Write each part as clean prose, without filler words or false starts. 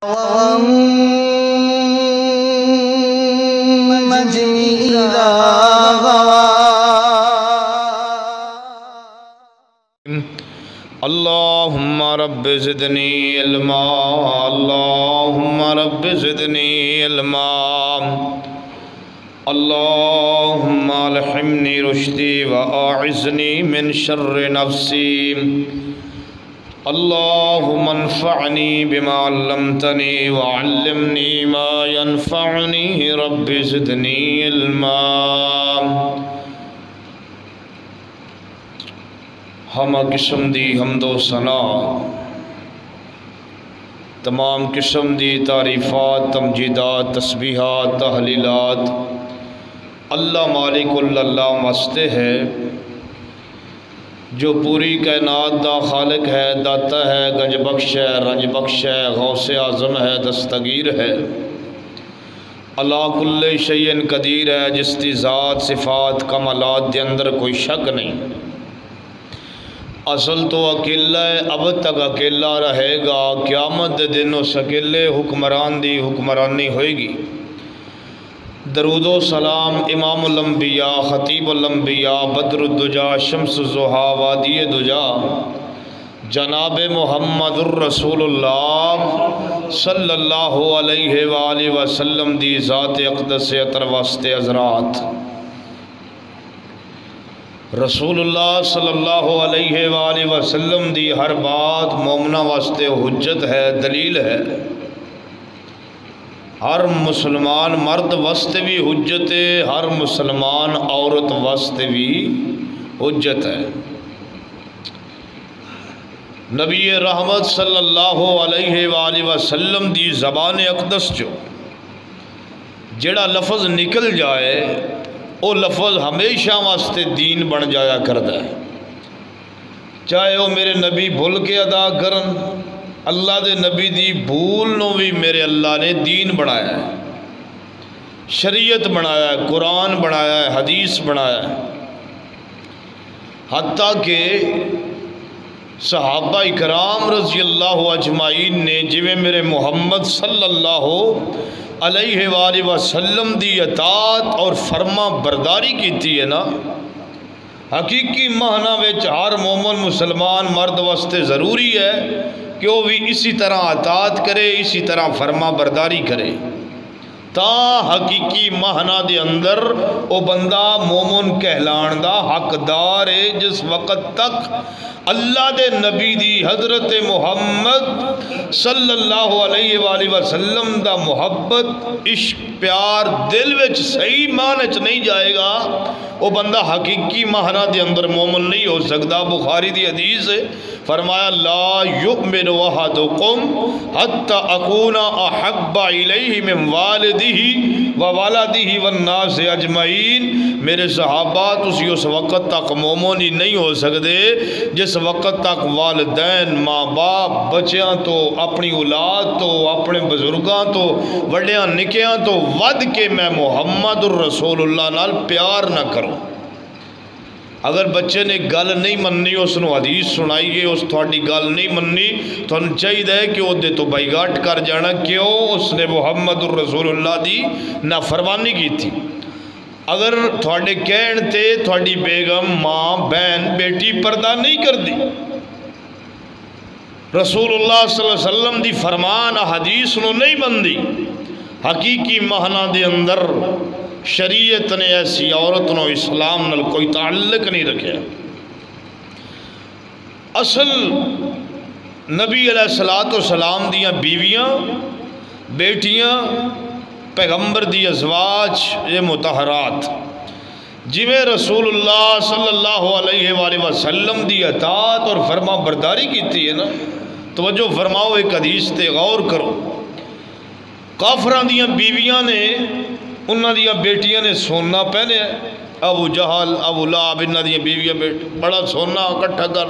والنجم إذا هوى اللهم رب زدني علما اللهم رب زدني علما اللهم الحمني رشدي وأعذني من شر نفسي اللهم انفعني بما علمتني وعلمني ما ينفعني رب زدني علما ہمہ قسم دی حمد و ثنا تمام قسم دی تعریفات تمجیدات تسبیحات تحلیلات اللہ مالک اللہ واسطے ہے جو پوری کائنات دا خالق ہے، داتا ہے، گنج بخش ہے، رنج بخش ہے، غوث اعظم ہے، دستگیر ہے، اللہ کل شیء قدیر ہے، جس دی ذات صفات کمالات دے اندر کوئی شک نہیں۔ اصل تو اکیلا ہے، اب تک اکیلا رہے گا، قیامت دے دن اس اکیلے حکمران دی حکمرانی ہوئے گی۔ درود و سلام امام الانبیاء خطیب الانبیاء بدر الدجا شمس الضحیٰ وادی دجا جناب محمد الرسول اللہ صلی اللہ علیہ وآلہ وسلم دی ذات اقدس اطہر واسطے حضرات۔ رسول اللہ صلی اللہ علیہ وآلہ وسلم دی ہر بات مومنہ واسطے حجت ہے، دلیل ہے۔ ہر مسلمان مرد واسطے بھی حجت ہے، ہر مسلمان عورت واسطے بھی حجت ہے۔ نبی رحمت صلی اللہ علیہ وآلہ وسلم دی زبان اقدس جو جڑا لفظ نکل جائے وہ لفظ ہمیشہ واسطے دین بن جایا کرتا ہے، چاہے وہ میرے نبی بھول کے ادا کرن، اللہ دے نبی دی بھول نو بھی میرے اللہ نے دین بنایا ہے، شریعت بنایا ہے، قرآن بنایا ہے، حدیث بنایا ہے۔ حتیٰ کہ صحابہ اکرام رضی اللہ اجمعین نے جویں میرے محمد صلی اللہ علیہ وآلہ وسلم دی اطاعت اور فرما برداری کیتی ہے نا، حقیقی معنی وچ ہر مومن مسلمان مرد واسطے ضروری ہے کہ وہ بھی اسی طرح اطاعت کرے، اسی طرح فرما برداری کرے، تا حقیقی معنی دے اندر وہ بندہ مومن کہلان دا حقدار ہے، جس وقت تک اللہ دے نبی دی حضرت محمد صلی اللہ علیہ وآلہ وسلم دا محبت عشق پیار دل وچ صحیح معنی چ نہیں جائے گا، وہ بندہ حقیقی معنی دے اندر مومن نہیں ہو سکتا۔ بخاری دی حدیث ہے، فرمایا لا یؤمن احدکم حتی اکون احب الیہ من والدہ وولدہ والناس اجمعین۔ میرے صحابہ تسی اس وقت تک مومن ہی نہیں ہو سکتے جس وقت تک والدین ماں باپ بچیاں تو اپنی اولاد تو اپنے بزرگاں تو وڈیاں نکیاں تو ود کے میں محمد الرسول اللہ نال پیار نہ کروں۔ اگر بچے نے گل نہیں مننی اس نو حدیث سنائیے، اس تھوڑی گل نہیں مننی تو ان چاہیے ہے کہ وہ دے تو بائیگاٹ کر جانا، کیوں اس نے محمد الرسول اللہ دی نافرمانی کی تھی۔ اگر تھوڑے کہن تے تھوڑی بیگم ماں بہن بیٹی پردہ نہیں کر دی، رسول اللہ صلی اللہ علیہ وسلم دی فرمان حدیث نو نہیں بندی، حقیقی معنی دے اندر شریعت نے ایسی عورت نو اسلام نال کوئی تعلق نہیں رکھے۔ اصل نبی علیہ السلام دیاں بیویاں بیٹیاں پیغمبر دی ازواج یہ مطہرات جویں رسول اللہ صلی اللہ علیہ وآلہ وسلم دی اطاعت اور فرما برداری کیتی ہے نا، توجہ فرماؤ، ایک حدیث تے غور کرو۔ کافراں دیاں بیویاں نے انہاں دیاں بیٹیاں نے سونا پہنے، ابو جہل ابو لہب انہاں دیاں بیویاں بڑا سونا اکٹھا کر،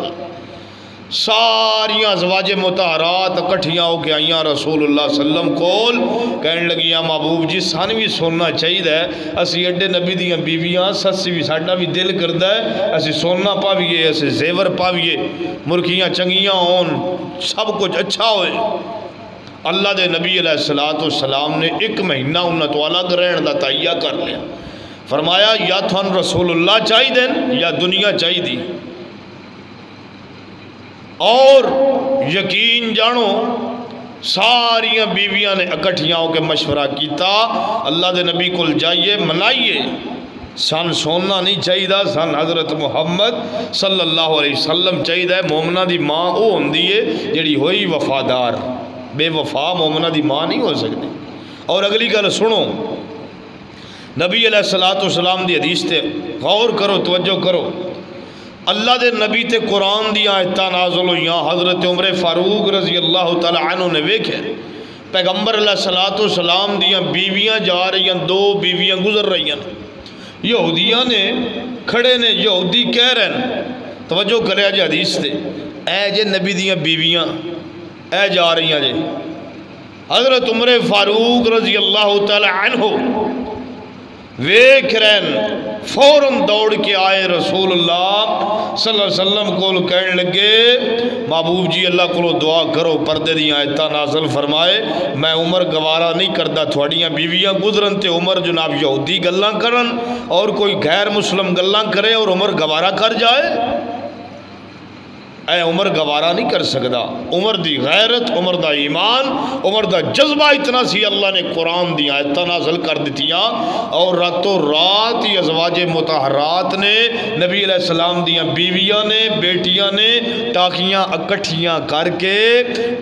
ساریاں ازواج مطہرات اکٹھیاں ہو کے آئیاں رسول اللہ صلی اللہ علیہ وسلم کول، کہنے لگیاں محبوب جی سانو بھی سونا چاہیے ہے، اسی ایڈے نبی دیاں بیویاں سسی بھی ساڈا بھی دل کردا ہے اسی سونا پاویے، اسی زیور پاویے، مرکیاں چنگیاں ہون، سب کچھ اچھا ہوئے۔ اللہ دے نبی علیہ السلام نے ایک مہینہ انہوں تو الگ رہن دا تہیہ کر لیا. فرمایا یا تھن رسول اللہ چاہی دین یا دنیا چاہی دی. اور یقین جانو ساریاں بیویاں نے اکٹھیاں ہو کے مشورہ کیتا اللہ دے نبی کل جائیے منائیے سن سونا نہیں چاہیے دا سن حضرت محمد صلی اللہ علیہ وسلم چاہیے دا. مومنہ دی ماں او ہوندی ہے جڑی ہوئی وفادار. بے وفا مومنہ دی ماں نہیں ہو سکتی. اور اگلی گل سنو نبی علیہ السلام دی حدیث تے غور کرو توجہ کرو. اللہ دے نبی تے قرآن دی آیتاں نازل ہوئیاں. حضرت عمر فاروق رضی اللہ تعالی عنہ نے ویکھے پیغمبر علیہ السلام دیاں بیویاں جا رہی ہیں, 2 بیویاں گزر رہی ہیں. یہودیاں نے کھڑے نے یہودی کہہ رہے ہیں توجہ کرے جی حدیث تے اے جے نبی دیاں بیویاں اے جا رہی ہیں جے. حضرت عمر فاروق رضی اللہ تعالی عنہ ویکھ رہن فوراً دوڑ کے آئے رسول اللہ صلی اللہ علیہ وسلم کو کہنے لگے محبوب جی اللہ کو دعا کرو پردے دی آیتاں نازل فرمائے. میں عمر گوارا نہیں کردا تھوڑیاں بیویاں گزرن تے عمر جناب یہودی گلاں کرن اور کوئی غیر مسلم گلاں کرے اور عمر گوارا کر جائے. اے عمر گوارا نہیں کر سکدا. عمر دی غیرت, عمر دا ایمان, عمر دا جذبہ اتنا سی اللہ نے قرآن دی آیتاں نازل کر دیتیاں اور راتوں رات ہی ازواج مطہرات نے نبی علیہ السلام دیاں بیویاں نے بیٹیاں نے ٹاکیاں اکٹھیاں کر کے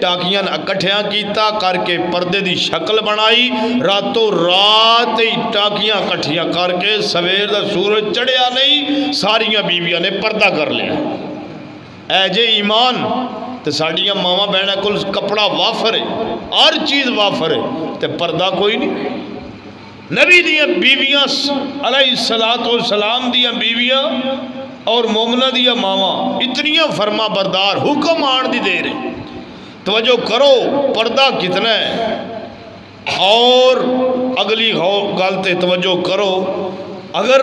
ٹاکیاں اکٹھیاں کیتا کر کے پردے دی شکل بنائی. راتوں رات ہی ٹاکیاں اکٹھیاں کر کے سویر دا سورج چڑھیا نہیں ساریاں بیویاں نے پردہ کر لیا. اے جے ایمان تے ساڑیاں ماما بہنہ کل کپڑا وافر ہے ہر چیز وافر ہے تے پردہ کوئی نہیں. نبی دیاں بیویاں علیہ السلام دیاں بیویاں اور مومنہ دیاں ماما اتنیاں فرما بردار حکم آن دی دے رہے. توجہ کرو پردہ کتنا ہے. اور اگلی گالتے توجہ کرو اگر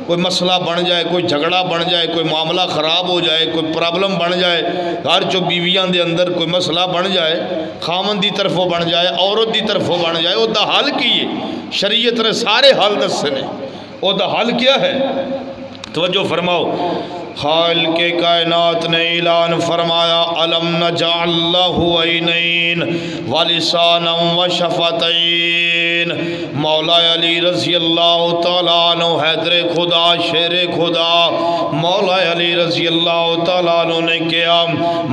کوئی مسئلہ بن جائے کوئی جھگڑا بن جائے کوئی معاملہ خراب ہو جائے کوئی پرابلم بن جائے گھر چو بیویاں دے اندر کوئی مسئلہ بن جائے خامن دی طرفوں بن جائے عورت دی طرفوں بن جائے وہ دا حل کیے شریعت نے سارے حل دسے نے. وہ دا حل کیا ہے توجہ فرماؤ. خالق کائنات نے اعلان فرمایا الم نجعل لہ عینین ولسانا وشفتین. مولا علی رضی اللہ تعالیٰ عنہ حیدر خدا شیر خدا مولا علی رضی اللہ تعالیٰ عنہ نے کیا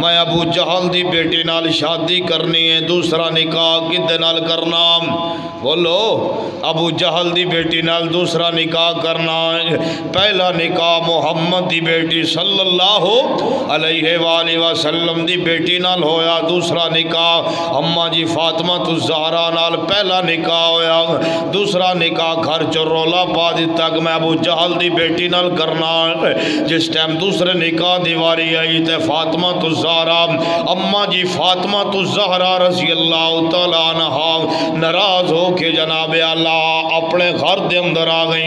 میں ابو جہل دی بیٹی نال شادی کرنی ہے دوسرا نکاح کدے نال کرنا بولو ابو جہل دی بیٹی نال دوسرا نکاح کرنا ہے. پہلا نکاح محمد دی بیٹی صلی اللہ علیہ وآلہ وسلم دی بیٹی نال ہویا. دوسرا نکاح اماں جی فاطمہ الزہرا نال پہلا نکاح ہویا. دوسرا نکاح گھر چ رولا پا دیتا کہ میں ابو جہل دی بیٹی نال کرنا. جس ٹائم دوسرے نکاح دی واری آئی تے فاطمہ الزہرا اماں جی فاطمہ الزہرا رضی اللہ تعالیٰ عنہ ناراض ہو کے جناب اللہ اپنے گھر دے اندر آ گئی.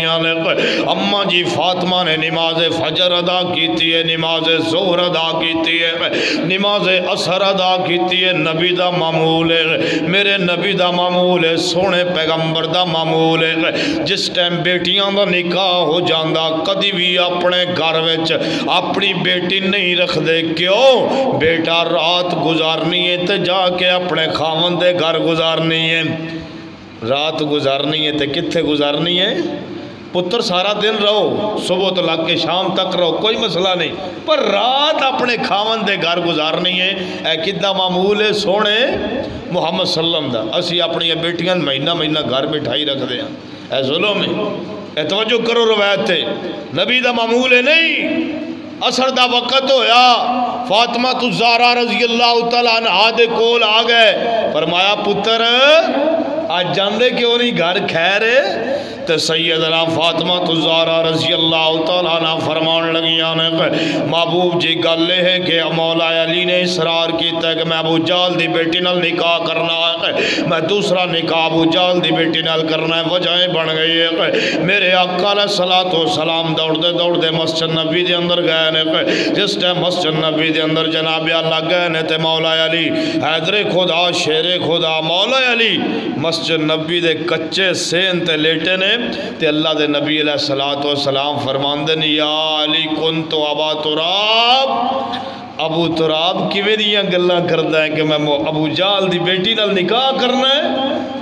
اماں جی فاطمہ نے نماز فجر ادا کیتی ہے نماز ظہر ادا کیتی ہے نماز عصر ادا کیتی ہے. نبی دا معمول ہے میرے نبی دا معمول ہے سونے پیغمبر دا معمول ہے. جس ٹائم بیٹیاں دا نکاح ہو جاندہ کدی بھی اپنے گھر وچ اپنی بیٹی نہیں رکھ دے. کیوں بیٹا رات گزارنی ہے تے جا کے اپنے خاوند دے گھر گزارنی ہے. رات گزارنی ہے تے کتھے گزارنی ہے. پتر سارا دن رہو صبح تو لگ کے شام تک رہو کوئی مسئلہ نہیں پر رات اپنے خاوند دے گھر گزارنی ہے. اے کدہ معمول ہے سونے محمد صلی اللہ علیہ وسلم دا. اسی اپنی بیٹیاں مہینہ مہینہ گھر بٹھائی رکھ دیں اے ظلم ہے. اے توجہ کرو روایت تے نبی دا معمول ہے نہیں. اثر دا وقت ہویا فاطمہ الزہرا رضی اللہ تعالیٰ عنہ دے کول آ گئے فرمایا پتر آج جاندے کیوں نہیں گھر خیر ہے؟ تو سیدنا فاطمہ الزہرا رضی اللہ تعالیٰ عنہ فرمان لگیاں نے محبوب جی گل ہے کہ مولا علی نے اصرار کیتا ہے کہ میں ابو جہل دی بیٹی نال نکاح کرنا ہے، میں دوسرا نکاح ابو جہل دی بیٹی نال کرنا ہے۔ وجہیں بن گئی ہے میرے آقا علیہ الصلوۃ والسلام دوڑ دے مسجد نبی دے اندر گئے نے، جس ٹائم مسجد نبی دے اندر جناب اللہ گئے نے تے مولا علی حیدر خدا شیر خدا مولا علی مسجد نبی دے کچے سین تے لیٹے نے تے اللہ دے نبی علیہ الصلوۃ والسلام فرماندے نے یا علی کنت ابا تراب، ابو تراب کیویں دیاں گلاں کردا ہے کہ میں ابو جہل دی بیٹی نال نکاح کرنا ہے،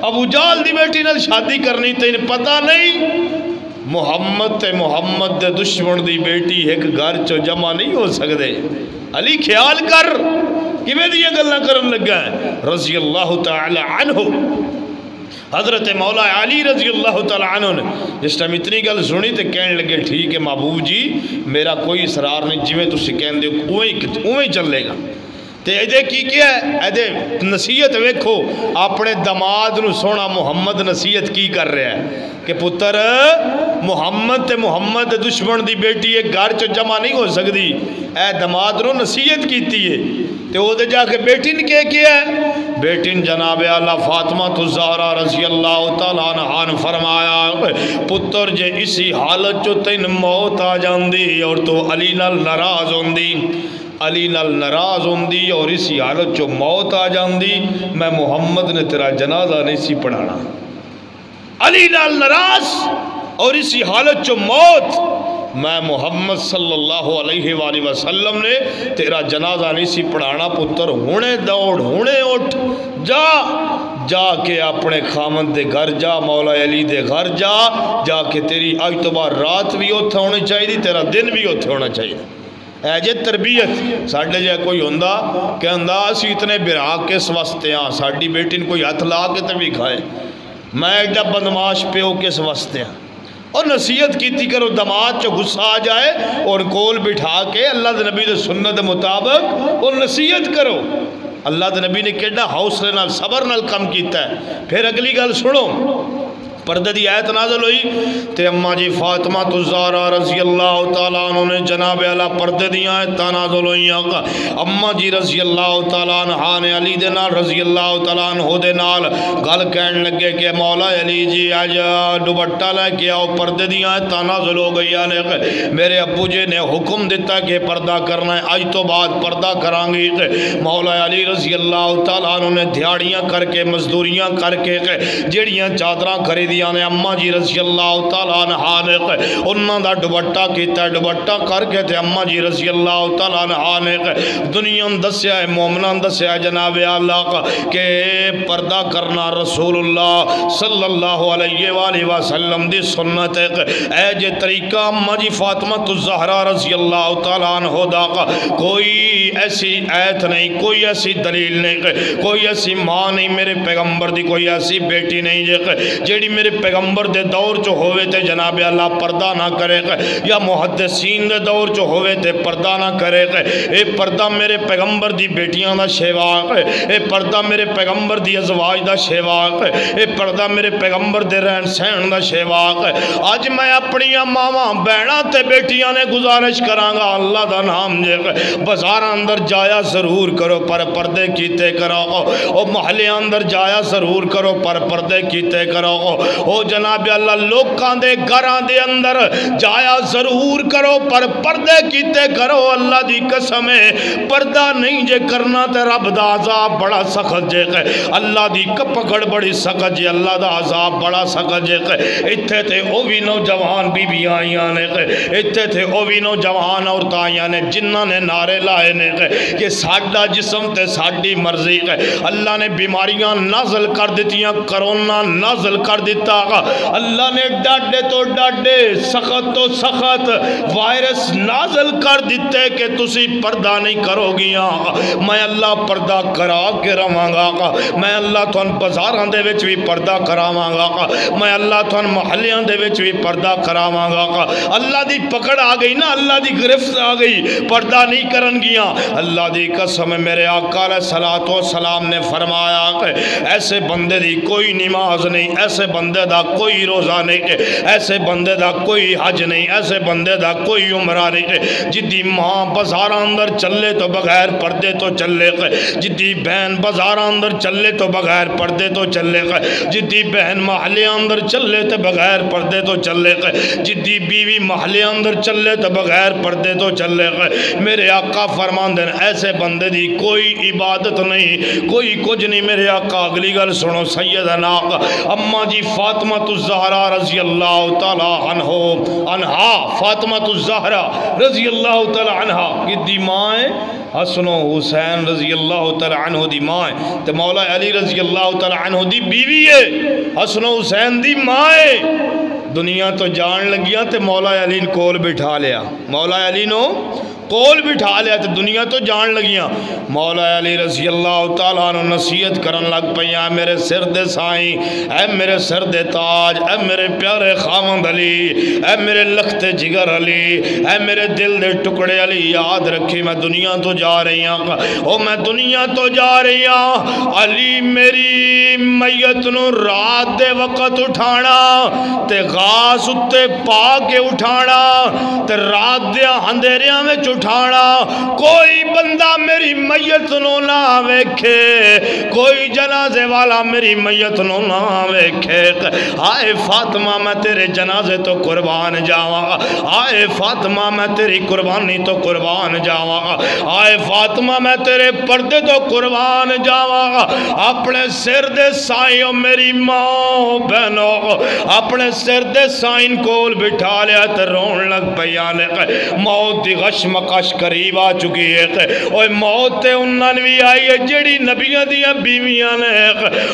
ابو جہل دی بیٹی نال شادی کرنی تینوں پتہ نہیں؟ محمد تے محمد دے دشمن دی بیٹی ایک گھر چو جمع نہیں ہو سکدے۔ علی خیال کر کیویں دیاں گلاں کرن لگا ہے رضی اللہ تعالی عنہ۔ حضرت مولا علی رضی اللہ تعالیٰ عنہ نے جس ٹائم اتنی گل سنی تے کہنے لگے ٹھیک ہے محبوب جی میرا کوئی اصرار نہیں، جویں تسی کہندے ہو اویں چلے گا۔ تے ایدے کی کیا ہے؟ ایدے نصیحت ویکھو اپنے دماد نو سونا محمد نصیحت کی کر رہا ہے کہ پتر محمد تے محمد دشمن دی بیٹی ایک گھر چ جمع نہیں ہو سکتی، اے دماد نو نصیحت کیتی ہے تے او دے جا کے بیٹی نے کیا ہے؟ بیٹی نے جناب اللہ فاطمہ الزہرا رضی اللہ تعالیٰ عنہ نے فرمایا پتر جے اسی حالت چو تین موت آ جاندی اور تو علی نال ناراض ہوندی، علی نال ناراض ہوندی اور اسی حالت چو موت آ جاندی میں محمد نے تیرا جنازہ نہیں سی پڑھانا۔ علی نال ناراض اور اسی حالت چو موت میں محمد صلی اللہ علیہ وآلہ وسلم نے تیرا جنازہ نہیں سی پڑھانا۔ پتر ہونے دوڑ ہونے اٹھ جا کے اپنے خامن دے گھر جا، مولا علی دے گھر جا کے تیری آج تو بعد رات بھی اتھے ہونی چاہیے تیرا دن بھی اتھے ہونا چاہیے۔ اے جے تربیت ساڑھے جائے کوئی ہوندہ کہ اندہ اسی اتنے براق کس واسطے ہاں ساڑھی بیٹی نے کوئی ہتھ لا کے تبھی کھائے، میں ایڈا بدماش پیو کس واسطے ہاں۔ اور نصیحت کیتی کرو دماد چو غصہ آ جائے اور کول بٹھا کے اللہ دے نبی دے سنت مطابق اور نصیحت کرو۔ اللہ دے نبی نے کیڑا حوصلے نال صبر نال کم کیتا ہے۔ پھر اگلی گل سنو، پردے دی آیت نازل ہوئی تے اماں جی فاطمہ الزہرا رضی اللہ تعالیٰ عنہ نے جناب اللہ پردے دی آیت نازل ہوئی اماں جی رضی اللہ تعالیٰ عنہ نے علی دے نال رضی اللہ تعالیٰ عنہ دے نال گل کہنے لگے کہ مولا علی جی آج دوپٹہ لے کے آؤ، پردے دی آیت نازل ہو گئی ہے، میرے ابو جی نے حکم دیتا کہ پردہ کرنا ہے، آج تو بعد پردہ کرانگی۔ مولا علی رضی اللہ تعالیٰ عنہ نے دیہڑیاں کر کے مزدوریاں کر کے جیڑیاں چادراں خریدی نے اماں جی رضی اللہ تعالیٰ عنہ نے انہاں دا دوپٹہ کیتا ہے، دوپٹہ کر کے تے اماں جی رضی اللہ تعالیٰ عنہ نے دنیا دسیا ہے مومنان دسیا ہے جناب اللہ کہ پردہ کرنا رسول اللہ صلی اللہ علیہ وآلہ وسلم دی سنت ہے۔ اے جے طریقہ اماں جی فاطمہ الزہرا رضی اللہ تعالیٰ عنہ دا کوئی ایسی آیت نہیں، کوئی ایسی دلیل نہیں، کوئی ایسی ماں نہیں میرے پیغمبر دی، کوئی ایسی بیٹی نہیں جیڑی میرے پیغمبر دے دور چو ہوئے تے جناب اللہ پردہ نہ کرے یا محدثین دے دور چو ہوئے تے پردہ نہ کرے۔ اے پردہ میرے پیغمبر دی بیٹیاں دا شیواق، اے پردہ میرے پیغمبر دی ازواج دا شیواق، اے پردہ میرے پیغمبر دے رہن سہن دا شیواق۔ آج میں اپنی ماما بہنا تے بیٹیاں نے گزارش کرانگا اللہ دا نام جے بازار اندر جایا ضرور کرو پر پردے کیتے کرو، او محلے اندر جایا ضرور کرو پر پردے کیتے کرو، او جناب اللہ لوکاں دے گھراں دے اندر جایا ضرور کرو پر پردے کیتے کرو۔ اللہ دی قسم ہے پردہ نہیں جے کرنا تے رب دا عذاب بڑا سخت جے، اللہ دی پکڑ بڑی سخت جے، اللہ دا عذاب بڑا سخت جے۔ اتھے تے او بھی نوجوان بی بی آئیاں نے، اتھے تے او بھی نوجوان عورتاں آئیاں نے جنہاں نے نعرے لائے نے کہ ساڈا جسم تے ساڈی مرضی۔ اللہ نے بیماریاں نازل کر دیتیاں، کرونا نازل کر دیتیاں، دیتا اللہ نے ڈاڈے تو ڈاڈے سخت تو سخت وائرس نازل کر دیتے کہ تسی پردہ نہیں کرو گیاں میں اللہ پردہ کرا کے رواں گا میں اللہ تھن بازاراں دے وچ بھی پردہ کراواں گا میں اللہ تھن محلیاں دے وچ بھی پردہ کراواں گا اللہ دی پکڑ آ گئی نا اللہ دی گرفت آ گئی پردہ نہیں کرن گیاں اللہ دی قسم میرے آقا علیہ الصلوۃ والسلام نے فرمایا کہ ایسے بندے دی کوئی نماز نہیں ایسے بندے دا کوئی روزہ نہیں ایسے بندے دا کوئی حج نہیں ایسے بندے دا کوئی عمرہ نہیں جدی ماں بازاراں اندر چلے تو بغیر پردے تو چلے جدی بہن بازاراں اندر چلے تو بغیر پردے تو چلے جدی بہن محلے اندر چلے تو بغیر پردے تو چلے جدی بیوی محلے اندر چلے تو بغیر پردے تو چلے میرے آقا فرماندے ایسے بندے دی کوئی عبادت نہیں کوئی کچھ نہیں میرے آقا اگلی گل سنو سیدنا اماں جی فاطمہ الزہرا رضی اللہ تعالی عنہا فاطمہ الزہرا رضی اللہ تعالی عنہا کی ماں حسن و حسین رضی اللہ تعالی عنہ دی ماں تے مولا علی رضی اللہ تعالی عنہ دی بیوی ہے حسن و حسین دی ماں دنیا تو جان لگیاں تے مولا علی کول بٹھا لیا مولا علی نو کول بٹھا لیا تے دنیا تو جان لگیاں مولا علی رضی اللہ تعالیٰ عنہ نصیحت کرن لگ پیاں میرے سر دے سائیں اے میرے سر دے تاج اے میرے پیارے خامند علی اے میرے لخت جگر علی اے میرے دل دے ٹکڑے علی یاد رکھی میں دنیا تو جا رہی ہوں او میں دنیا تو جا رہی ہوں علی میری میت نو رات دے وقت اٹھانا تے غاز اتے پا کے اٹھانا تے رات دے اندھیریاں میں اٹھانا کوئی بندہ میری میت نو نہ ویکھے کوئی جنازے والا میری میت نو نہ ویکھے آئے فاطمہ میں تیرے جنازے تو قربان جاواں آئے فاطمہ میں تیری قربانی تو قربان جاواں آئے فاطمہ میں تیرے پردے تو قربان جاواں اپنے سر دے سائیں میری ماں بہنو اپنے سر دے سائن کول بٹھا لیا تے رون لگ پیانے موت دی غشم کش قریب آ چکی ہے اوہ موت انہاں بھی آئی ہے جڑی نبیاں دیاں بیویاں نے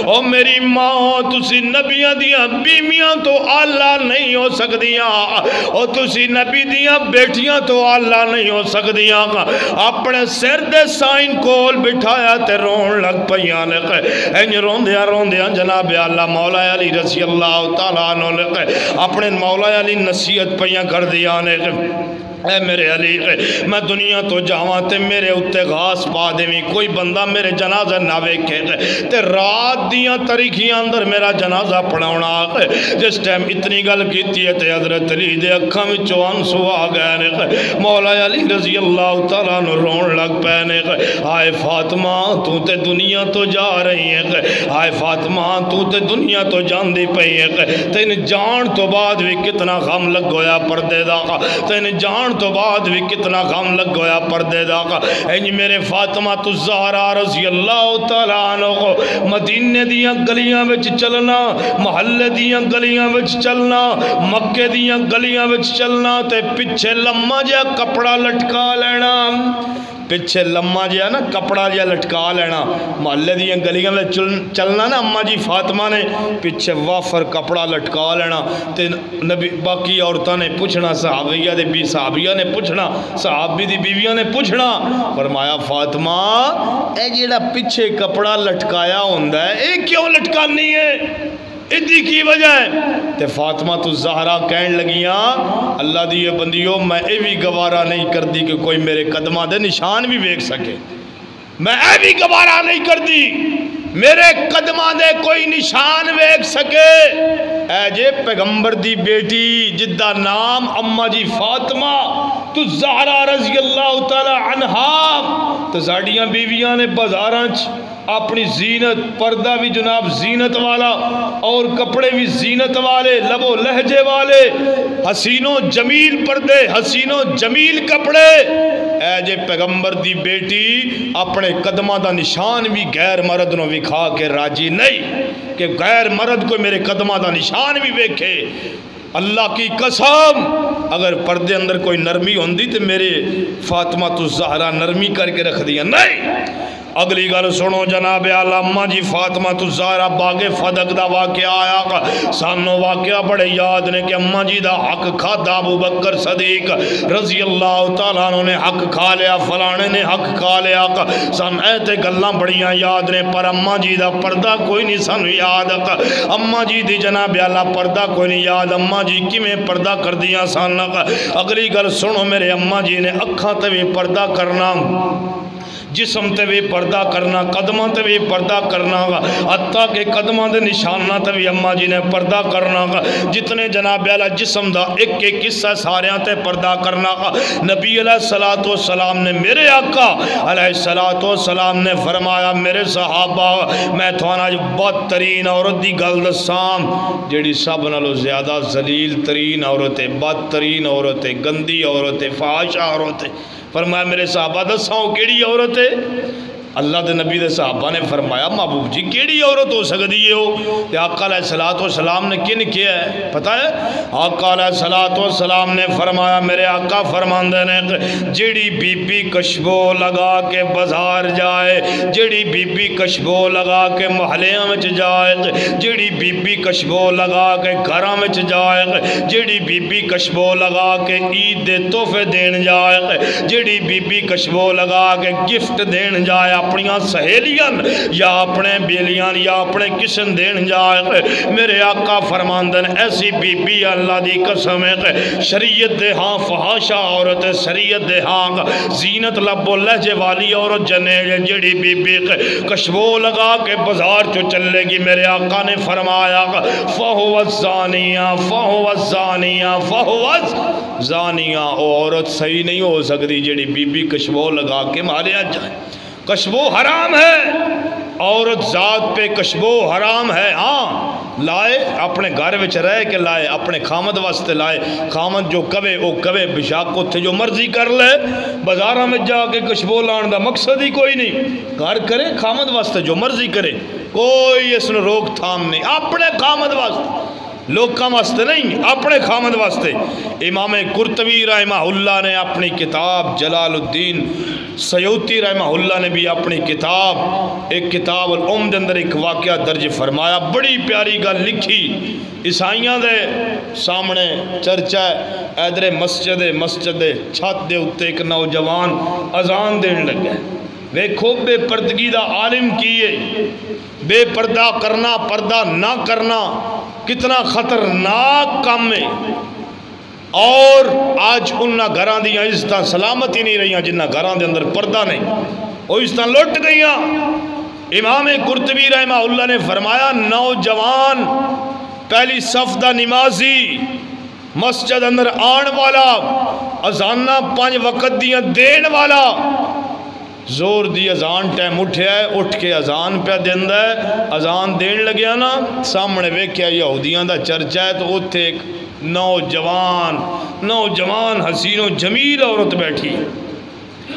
اوہ میری ماں تسی نبیاں دیاں بیویاں تو اللہ نہیں ہو سکدیاں اوہ تسی نبی دیاں بیٹیاں تو اللہ نہیں ہو سکدیاں اپنے سر دے سائن کول بٹھایا تے رون لگ پیاں نے انج روندیاں جناب اللہ مولا علی رضی اللہ تعالیٰ عنہ اپنے مولا علی نصیحت پیاں کر دیا نے اے میرے علی میں دنیا تو جاواں تے میرے اتے غاز پا دیویں کوئی بندہ میرے جنازہ نہ ویکھے تے رات دیاں تاریخیاں اندر میرا جنازہ پڑھاونا جس ٹائم اتنی گل کیتی ہے تے حضرت علی دے اکھاں وچوں آنسو آ گئے مولا علی رضی اللہ تعالیٰ عنہ رون لگ پے آئے فاطمہ تو تے دنیا تو جا رہی ہے آئے فاطمہ تو تے دنیا تو جان دی پئی ہے تین جان تو بعد بھی کتنا غم لگ گویا پردے دا تین جان تو بعد بھی کتنا غم لگ گیا پردے دا انج میرے فاطمہ الزہرا رضی اللہ تعالیٰ عنہ مدینے دیاں گلیاں وچ چلنا محلے دیاں گلیاں وچ چلنا مکے دیاں گلیاں وچ چلنا تے پچھے لمحہ جا کپڑا لٹکا لینا پچھے لمحہ جا نا کپڑا جا لٹکا لینا محلے دیاں گلیاں میں چلنا نا اماں جی فاطمہ نے پچھے وافر کپڑا لٹکا لینا تے نبی باقی عورتاں نے پوچھنا صحابیہ دے بھی صحابیہ نے پوچھنا صحابی دی بیویاں نے پوچھنا فرمایا فاطمہ اے جیڑا پچھے کپڑا لٹکایا ہوندہ ہے اے کیوں لٹکانی ہے ادھی کی وجہ ہے تے فاطمہ الزہرا کہن لگیاں اللہ دی بندیوں میں اے بھی گوارا نہیں کر دی کہ کوئی میرے قدمہ دے نشان بھی ویکھ سکے میں اے بھی گوارا نہیں کر دی میرے قدمہ دے کوئی نشان ویکھ سکے اے جے پیغمبر دی بیٹی جدہ نام اماں جی فاطمہ الزہرا رضی اللہ تعالی عنہا تو زاڑیاں بیویاں نے بازارانچ اپنی زینت پردہ بھی جناب زینت والا اور کپڑے بھی زینت والے لب و لہجے والے حسین و جمیل پردے حسین و جمیل کپڑے اے جے پیغمبر دی بیٹی اپنے قدمہ دا نشان بھی غیر مرد نو وکھا کے راجی نہیں کہ غیر مرد کو میرے قدمہ دا نشان بھی ویکھے اللہ کی قسم اگر پردے اندر کوئی نرمی ہوندی تو میرے فاطمہ الزہرا نرمی کر کے رکھ دیا نہیں اگلی گل سنو جناب آلہ اما جی فاطمہ الزہرا باغ فدق دا واقعہ آیا سانو واقعہ بڑے یاد نے کہ اما جی دا حق کھادا ابو بکر صدیق رضی اللہ تعالیٰ عنہ نے حق کھا لیا فلانے نے حق کھا لیا سان ایتے گلاں بڑیاں یاد نے پر اما جی دا پردہ کوئی نہیں سانو یاد اما جی دی جناب آلہ پردہ کوئی نہیں یاد اما جی کیویں پردہ کر دیا سان اگلی گل سنو میرے اما جی نے اکھاں تے بھی پردہ کرنا جسم تے بھی پردہ کرنا قدمہ تے بھی پردہ کرنا گا حتیٰ کہ قدمہ دے نشانہ تے بھی اما جی نے پردہ کرنا گا جتنے جناب علیہ جسم دا ایک ایک قصہ ساریاں تے پردہ کرنا گا نبی علیہ السلام نے میرے آقا علیہ السلام نے فرمایا میرے صحابہ میں تھوانا جو بدترین عورت دی گل دسام جیڑی سب نالو زیادہ ذلیل ترین عورت ہے بدترین عورت ہے گندی عورت ہے فحاشہ عورت ہے فرمایا میرے صحابہ دساؤ کیڑی عورت ہے اللہ دے نبی دے صحابہ نے فرمایا محبوب جی کیڑی عورت ہو سکتی ہے ہو کہ آقا علیہ السلام نے کن کیا ہے پتہ ہے آقا علیہ السلام نے فرمایا میرے آقا فرماندے نے جیڑی بی بی کشبو لگا کے بازار جائے جیڑی بی بی کشبو لگا کے محلیاں میں جائے جیڑی بی بی کشبو لگا کے گھراں میں جائے جیڑی بی بی کشبو لگا کے عید دے تحفے دین جائے جیڑی بی بی کشبو لگا کے گفٹ دین جائے اپنیاں سہیلیاں یا اپنے بیلیاں یا اپنے کسن دین جائے میرے آقا فرماندن ایسی بی بی اللہ دی قسم ہے شریعت دے ہاں فحاشہ عورت شریعت دے ہاں زینت لب و لہجے والی عورت جنے جڑی بی بی کشبو لگا کے بازار چو چلے گی میرے آقا نے فرمایا فہو الزانیہ فہو الزانیہ فہو الزانیہ عورت صحیح نہیں ہو سکتی جڑی بی بی کشبو لگا کے مالیا جائے کشبو حرام ہے عورت ذات پہ کشبو حرام ہے ہاں لائے اپنے گھر وچ رہ کے لائے اپنے خامد واسطے لائے خامد جو کبے او کبے بشاک کو تھے جو مرضی کر لے بازارہ میں جا کے کشبو لان دا مقصد ہی کوئی نہیں گھر کرے خامد واسطے جو مرضی کرے کوئی اس نے روک تھام نہیں اپنے خامد واسطے لوکاں واسطے نہیں اپنے خامد واسطے امام قرطبی رحمہ اللہ نے اپنی کتاب جلال الدین سیوطی رحمہ اللہ نے بھی اپنی کتاب ایک کتاب الام دے اندر ایک واقعہ درج فرمایا بڑی پیاری گل لکھی عیسائیاں دے سامنے چرچہ ہے ادھر مسجد چھت دے اتے ایک نوجوان اذان دین لگے ویکھو بے پردگی دا عالم کیے بے پردہ کرنا پردہ نہ کرنا کتنا خطرناک کام ہے اور آج انہاں گھراں دیاں عزتاں سلامتی نہیں رہیاں جنہ گھراں دے اندر پردہ نہیں وہ عزتاں لٹ گئیاں امام قرطبی رحمہ اللہ نے فرمایا نوجوان پہلی صف دا نمازی مسجد اندر آن والا اذانہ 5 وقت دیاں دین والا زور دی اذان ٹائم اٹھیا ہے اٹھ کے اذان پہ دیندہ ہے اذان دین لگیا نا سامنے ویکھیا یہودیاں دا چرچہ ہے تو اتھے ایک نوجوان حسین و جمیل عورت بیٹھی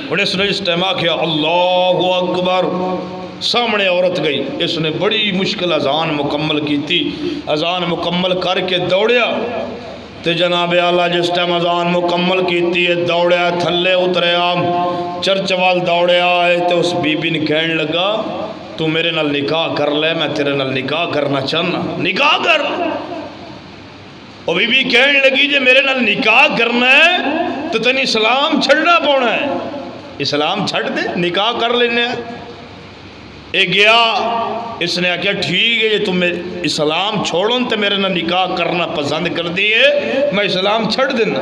اور اس نے اس ٹائم آکھیا اللہ اکبر سامنے عورت گئی اس نے بڑی مشکل اذان مکمل کی تھی اذان مکمل کر کے دوڑیا تے جناب اللہ جس ٹائم اذان مکمل کیتی ہے دوڑیا تھلے اتریا چرچ وال دوڑیا ہے تو اس بی بی نے کہنے لگا تو میرے نال نکاح کر لے میں تیرے نال نکاح کرنا چاہنا نکاح کر اور بی بی کہنے لگی جے میرے نال نکاح کرنا ہے تو تنی اسلام چھڑنا پونا ہے اسلام چھڑ دے نکاح کر لینے ہیں اے گیا اس نے کہا ٹھیک ہے یہ تم اسلام چھوڑوں تو میرے نہ نکاح کرنا پسند کر دیئے میں اسلام چھڑ دینا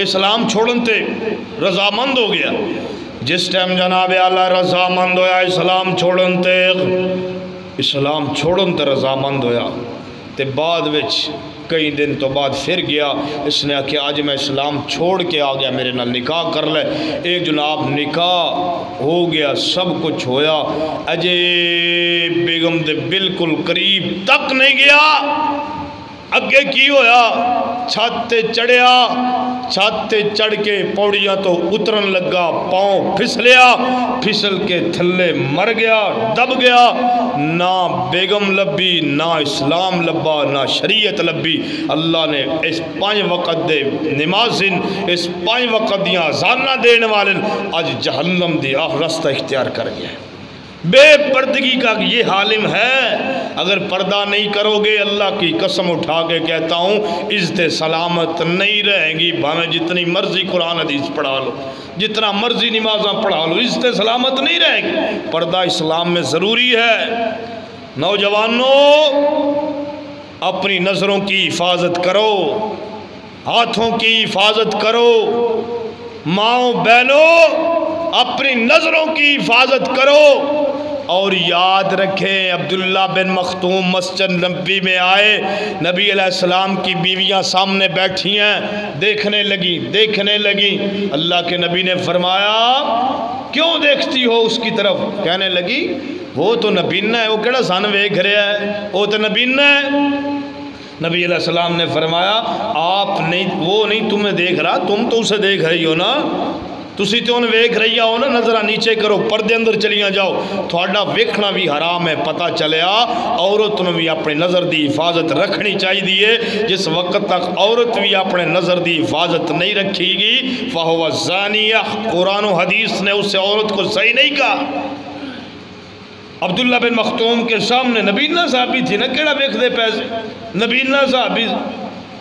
اسلام چھوڑوں تے رضامند ہو گیا جس ٹائم جناب اللہ رضامند ہویا اسلام چھوڑوں تے رضامند ہویا تے بعد وچ کئی دن تو بعد پھر گیا اس نے کہا آج میں اسلام چھوڑ کے آ گیا میرے نال نکاح کر لے ایک جناب نکاح ہو گیا سب کچھ ہویا اجے بیگم دے بالکل قریب تک نہیں گیا اگے کی ہویا چھت تے چڑھیا چھت تے چڑھ کے پوڑیاں تو اترن لگا پاؤں پھسلیا پھسل کے تھلے مر گیا دب گیا نہ بیگم لبی نہ اسلام لبا نہ شریعت لبی اللہ نے اس 5 وقت دے نمازن اس 5 وقت دیاں اذاناں دین والن اج جہنم دی آخ رستہ اختیار کر گیا بے پردگی کا یہ عالم ہے اگر پردہ نہیں کرو گے اللہ کی قسم اٹھا کے کہتا ہوں عزت سلامت نہیں رہیں گی بھاویں جتنی مرضی قرآن حدیث پڑھا لو جتنا مرضی نمازاں پڑھا لو عزت سلامت نہیں رہے گی پردہ اسلام میں ضروری ہے نوجوانوں اپنی نظروں کی حفاظت کرو ہاتھوں کی حفاظت کرو ماؤں بہنوں اپنی نظروں کی حفاظت کرو اور یاد رکھیں عبداللہ بن مختوم مسجد نبی میں آئے نبی علیہ السلام کی بیویاں سامنے بیٹھی ہیں دیکھنے لگی اللہ کے نبی نے فرمایا کیوں دیکھتی ہو اس کی طرف کہنے لگی وہ تو نبینہ ہے وہ کیڑا سن ویکھ رہا ہے وہ تو نبینہ ہے نبی علیہ السلام نے فرمایا آپ نہیں وہ نہیں تمہیں دیکھ رہا تم تو اسے دیکھ رہی ہو نا تسی تو انہیں ویکھ رہی ہو نا نظرہ نیچے کرو پردے اندر چلیاں جاؤ تھوڑا ویکھنا بھی حرام ہے پتہ چلیا عورت نے بھی اپنے نظر دی حفاظت رکھنی چاہیے دیئے جس وقت تک عورت بھی اپنے نظر دی حفاظت نہیں رکھی گی فَهُوَ الزَّانِيَةُ قرآن و حدیث نے اس سے عورت کو صحیح نہیں کہا عبداللہ بن مختوم کے سامنے نبینہ صحابی تھی نا کیڑا ویکھ دے پیسے نبینہ صحابی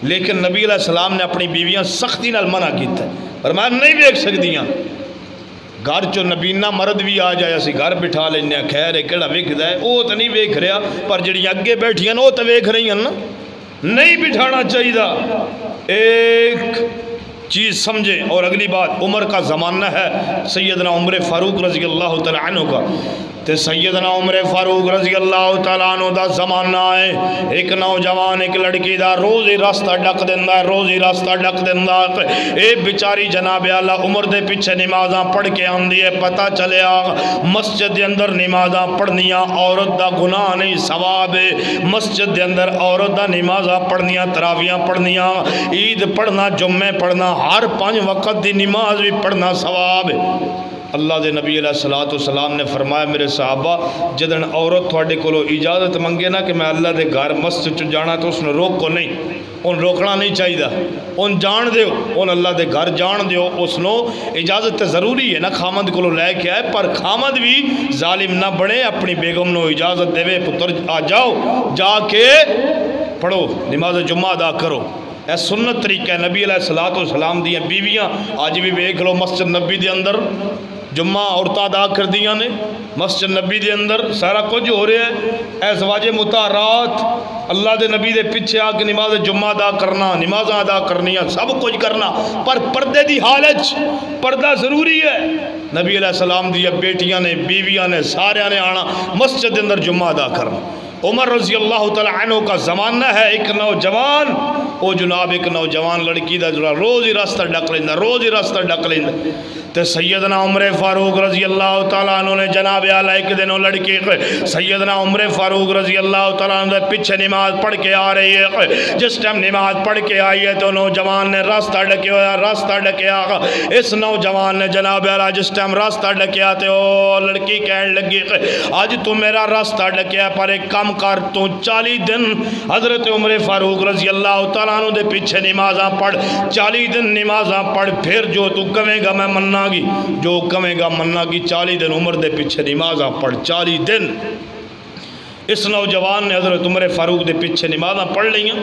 لیکن نبی علیہ السلام نے اپنی بیویاں سختی نال منع کیتا ہے فرمایا نہیں ویکھ سکدیاں گھر چو نبینہ مرد بھی آ جائے اسی گھر بٹھا لینے خیر ہے کیڑا ویکھدا ہے او تو نہیں ویکھ رہا پر جڑی اگے بیٹھی ہیں او تو ویکھ رہی ہیں نا نہیں بٹھانا چاہیے ایک چیز سمجھیں اور اگلی بات عمر کا زمانہ ہے سیدنا عمر فاروق رضی اللہ تعالیٰ عنہ کا تے سیدنا عمر فاروق رضی اللہ تعالیٰ عنہ دا زمانہ ہے ایک نوجوان ایک لڑکی دا روزی راستہ ڈک دیندہ ہے روزی راستہ ڈک دیندہ ہے اے بیچاری جناب اعلیٰ عمر دے پیچھے نمازاں پڑھ کے آندی ہے پتہ چلے مسجد دے اندر نمازاں پڑھنیاں عورت دا گناہ نہیں ثواب ہے مسجد دے اندر عورت دا نمازاں پڑھنیاں تراویاں پڑھنیاں عید پڑھنا جمعے پڑھنا ہر 5 وقت دی نماز بھی پڑھنا ثواب ہے اللہ دے نبی علیہ السلام نے فرمایا میرے صحابہ جدن عورت تھوڑے کو اجازت منگے نا کہ میں اللہ دے گھر مسجد چ جانا تو اس نے روک کو نہیں ان روکنا نہیں چاہیے ان جان دیو ان اللہ دے گھر جان دیو اس نو اجازت ضروری ہے نا خامد کو لے کے آئے پر خامد بھی ظالم نہ بنے اپنی بیگم نو اجازت دے پتر آ جاؤ جا کے پڑھو نماز جمعہ ادا کرو اے سنت طریقہ ہے نبی علیہ السلام دیاں بیویاں آج بھی ویکھ لو مسجد نبی دے اندر جمعہ عورتیں ادا کر دیاں نے مسجد نبی دے اندر سارا کچھ ہو رہا ہے ازواج مطہرات اللہ دے نبی دے پیچھے آ کے نماز جمعہ ادا کرنا نمازاں ادا کرنیاں سب کچھ کرنا پر پردے دی حالت پردہ ضروری ہے نبی علیہ السلام دی بیٹیاں نے بیویاں نے سارے نے آنا مسجد دے اندر جمعہ ادا کرنا عمر رضی اللہ تعالیٰ عنہ کا زمانہ ہے ایک نوجوان او جناب ایک نوجوان لڑکی دا جڑا روز ہی راستہ ڈک لیندہ تے سیدنا عمر فاروق رضی اللہ تعالیٰ عنہ نے جناب اعلیٰ ایک دنوں لڑکی سیدنا عمر فاروق رضی اللہ تعالیٰ عنہ پیچھے نماز پڑھ کے آ رہی ہے جس ٹائم نماز پڑھ کے آئی ہے تو نوجوان نے راستہ ڈکیا اس نوجوان نے جناب اعلیٰ جس ٹائم راستہ ڈکیا تے او لڑکی کہنے لگی آج تو میرا راستہ ڈکیا پر ایک کام کر تو 40 دن حضرت عمر فاروق رضی اللہ تعالیٰ عنہ دے پیچھے نمازاں پڑھ 40 دن نمازاں پڑھ پھر جو تو کہیں گا میں مننا گی جو کمے گا مننا کی 40 دن عمر دے پیچھے نمازاں پڑھ 40 دن اس نوجوان نے حضرت عمر فاروق دے پیچھے نمازاں پڑھ لئیاں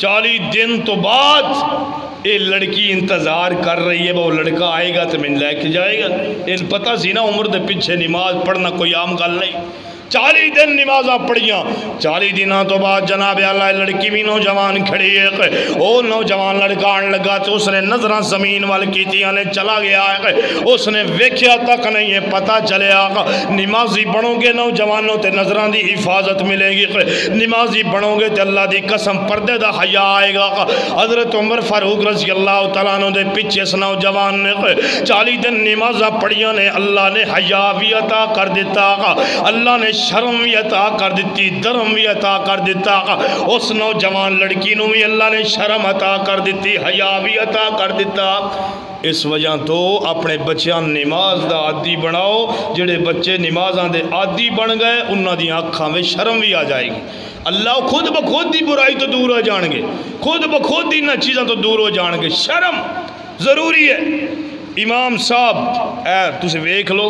40 دن تو بعد یہ لڑکی انتظار کر رہی ہے وہ لڑکا آئے گا تو میں لے کے جائے گا ان پتہ سی نا عمر دے پیچھے نماز پڑھنا کوئی عام گل نہیں 40 دن نمازاں پڑھیاں 40 دنوں تو بعد جناب اللہ لڑکی بھی نوجوان کھڑی ہے او نوجوان لڑکا آن لگا تو اس نے نظرہ زمین وال کیتیاں نے چلا گیا ہے اس نے ویکھیا تک نہیں ہے پتہ چلے آگا نمازی بنو گے نوجوانوں تے نظران دی حفاظت ملے گی نمازی بنو گے تے اللہ دی قسم پردے دا حیاء آئے گا حضرت عمر فاروق رضی اللہ تعالیٰ عنہ دے پیچھے اس نوجوان نے 40 دن نمازہ پڑھیاں نے اللہ نے حیاء بھی عطا کر دیتا اللہ نے شرم بھی عطا کر دیتی، درم بھی عطا کر دیتا، اس نوجوان لڑکی نو بھی اللہ نے شرم عطا کر دیتی، حیا بھی عطا کر دیتا۔ اس وجہ تو اپنے بچیاں نماز دا عادی بناؤ، جڑے بچے نمازاں دے عادی بن گئے انہاں دی آنکھاں میں شرم بھی آ جائے گی، اللہ خود بخود دی برائی تو دور ہو جان گے، خود بخود دی نہ چیزاں تو دور ہو جان گے۔ شرم ضروری ہے۔ امام صاحب تُسے ویکھ لو،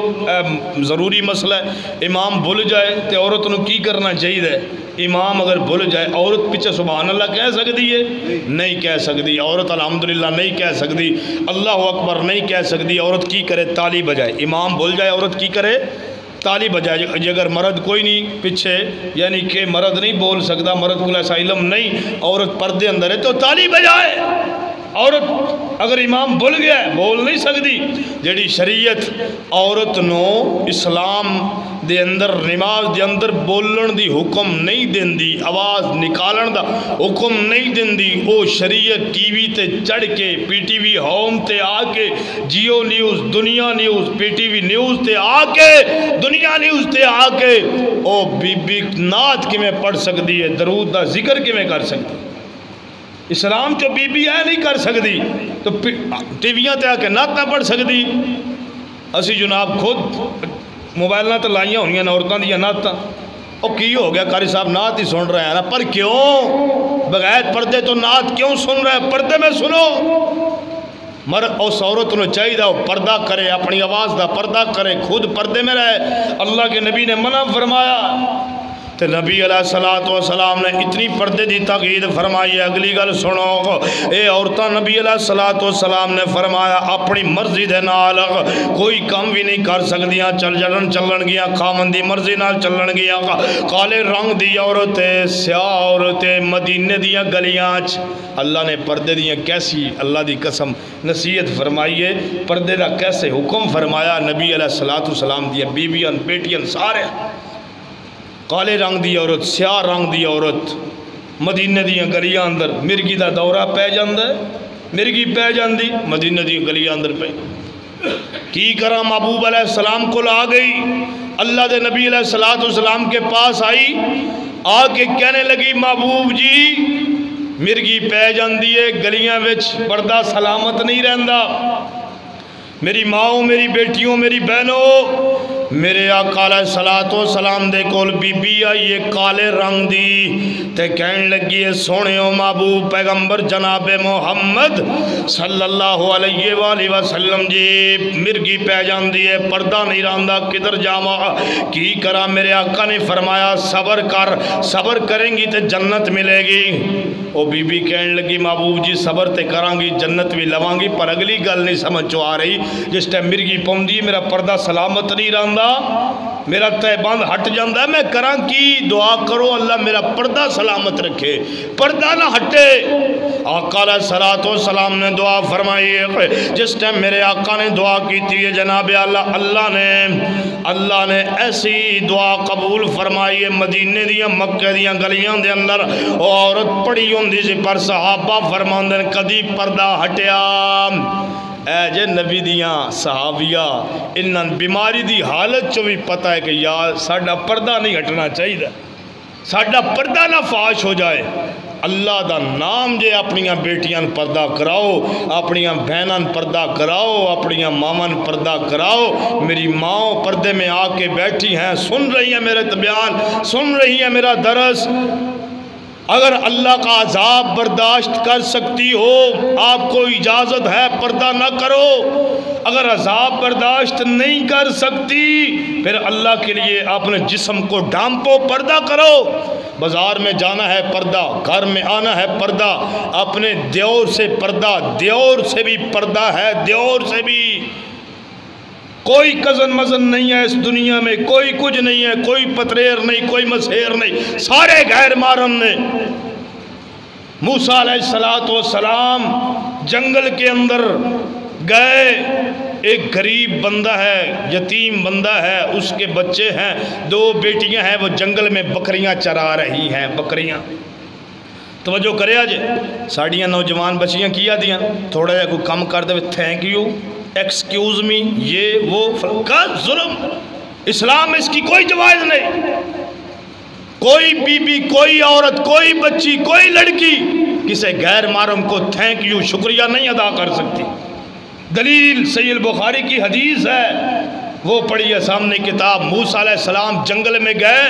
ضروری مسئلہ ہے، امام بھول جائے تو عورت نو کی کرنا چاہیے؟ امام اگر بھول جائے، عورت پیچھے سبحان اللہ کہہ سکتی ہے؟ نہیں کہہ سکتی۔ عورت الحمدللہ نہیں کہہ سکتی، اللہ اکبر نہیں کہہ سکتی۔ عورت کی کرے؟ تالی بجائے۔ امام بھول جائے، عورت کی کرے؟ تالی بجائے۔ اگر مرد کوئی نہیں پیچھے، یعنی کہ مرد نہیں بول سکتا، مرد کو ایسا علم نہیں، عورت پردے اندر ہے تو تالی بجائے۔ عورت اگر امام بھول گیا ہے بول نہیں سکتی۔ جڑی شریعت عورت نو اسلام دے اندر نماز دے اندر بولن دی حکم نہیں دیندی، آواز نکالن دا حکم نہیں دیندی، او شریعت ٹی وی تے چڑھ کے، پی ٹی وی ہوم تے آ کے، جیو نیوز، دنیا news, P T V news تے آ کے، دنیا نیوز تے آ کے او بی بی نعت کی میں پڑھ سکتی ہے، درود دا ذکر کی میں کر سکتی ہے۔ اسلام جو بی بی ہے نہیں کر سکتی تو ٹی ویاں تے آ کے نعت نہ پڑھ سکتی۔ اسی جناب خود موبائل نہ تو لائیاں ہونی ہیں عورتوں دیا نعتاں، او کی ہو گیا قاری صاحب نعت ہی سن رہے ہیں نا، پر کیوں بغیر پردے تو نعت کیوں سن رہے ہیں؟ پردے میں سنو۔ مرد اس عورت نے چاہیے وہ پردہ کرے، اپنی آواز دا پردہ کرے، خود پردے میں رہے۔ اللہ کے نبی نے منع فرمایا تو نبی علیہ السلام نے اتنی پردے دی تاکید فرمائی ہے۔ اگلی گل سنو، اے عورتاں نبی علیہ السلام نے فرمایا اپنی مرضی دے نال کوئی کام بھی نہیں کر سکدیاں، چلن گیاں خاوند دی مرضی نال چلن گیاں۔ کالے رنگ دی عورت، سیاہ عورت، مدینے دیاں گلیاں چ اللہ نے پردے دیاں کیسی، اللہ دی قسم نصیحت فرمائی ہے، پردے دا کیسے حکم فرمایا نبی علیہ السلام دیاں بیویاں بیٹیاں سارے۔ کالے رنگ دی عورت، سیاہ رنگ دی عورت مدینے دیاں گلیاں اندر، مرگی دا دورہ پہ جاندہ ہے، مرگی پہ جاندی مدینے دیاں گلیاں اندر پہ کی کرام محبوب علیہ السلام کو لا گئی، اللہ دے نبی علیہ السلام کے پاس آئی، آ کے کہنے لگی محبوب جی مرگی پہ جاندی ہے گلیاں وچ، پردہ سلامت نہیں رہندا، میری ماں، میری بیٹیوں، میری بہنوں، میرے آقا علیہ السلام دے کول بی بی آئی کالے رنگ دی تے کہن لگی ہے سونےو محبوب پیغمبر جناب محمد صلی اللہ علیہ وآلہ وسلم جی مرگی پہ جان دی ہے، پردہ نہیں راندہ، کدھر جاما کی کرا؟ میرے آقا نے فرمایا صبر کر، صبر کریں گی تے جنت ملے گی۔ او بی بی کہن لگی محبوب جی صبر تے کران گی جنت بھی لوان گی، پر اگلی گل نہیں سمجھ چو آ رہی، جس ٹائم مرگی پوندی میرا پردہ سلامت نہیں راندہ، میرا تہبند ہٹ جاندہ ہے، میں کران کی دعا کرو اللہ میرا پردہ سلامت رکھے، پردہ نہ ہٹے۔ آقا علیہ السلام نے دعا فرمائی ہے، جس ٹائم میرے آقا نے دعا کی تھی جناب اللہ نے ایسی دعا قبول فرمائی ہے، مدینے دیاں مکہ دیاں گلیاں دے اندر عورت پڑی ہوندی سی، پر صحابہ فرماندن کدی پردہ ہٹیا۔ اے جے نبی دیاں صحابیہ انہاں بیماری دی حالت چو بھی پتہ ہے کہ یار ساڑھا پردہ نہیں ہٹنا چاہیے، ساڑھا پردہ نہ فاش ہو جائے۔ اللہ دا نام جے اپنیاں بیٹیاں پردہ کراؤ، اپنیاں بہنان پردہ کراؤ، اپنیاں مامن پردہ کراؤ۔ میری ماں پردے میں آ کے بیٹھی ہیں، سن رہی ہیں میرے بیان، سن رہی ہیں میرا درس۔ اگر اللہ کا عذاب برداشت کر سکتی ہو آپ کو اجازت ہے پردہ نہ کرو، اگر عذاب برداشت نہیں کر سکتی پھر اللہ کے لیے اپنے جسم کو ڈھانپو، پردہ کرو۔ بازار میں جانا ہے پردہ، گھر میں آنا ہے پردہ، اپنے دیور سے پردہ، دیور سے بھی پردہ ہے، دیور سے بھی۔ کوئی قزن مزن نہیں ہے اس دنیا میں، کوئی کچھ نہیں ہے، کوئی پتریر نہیں، کوئی مسیر نہیں، سارے غیر محرم نے۔ موسیٰ علیہ السلام جنگل کے اندر گئے، ایک غریب بندہ ہے، یتیم بندہ ہے، اس کے بچے ہیں، 2 بیٹیاں ہیں، وہ جنگل میں بکریاں چرا رہی ہیں، بکریاں۔ توجہ کرے آج ساڑیاں نوجوان بچیاں کیا دیاں، تھوڑا جا کوئی کم کر دے تھینک یو، ایکسکیوز می، یہ وہ کا ظلم، اسلام اس کی کوئی جواز نہیں۔ کوئی بی کوئی عورت کوئی بچی کوئی لڑکی کسی غیر محرم کو تھینک یو شکریہ نہیں ادا کر سکتی۔ دلیل صحیح البخاری کی حدیث ہے، وہ پڑھی ہے سامنے کتاب۔ موسیٰ علیہ السلام جنگل میں گئے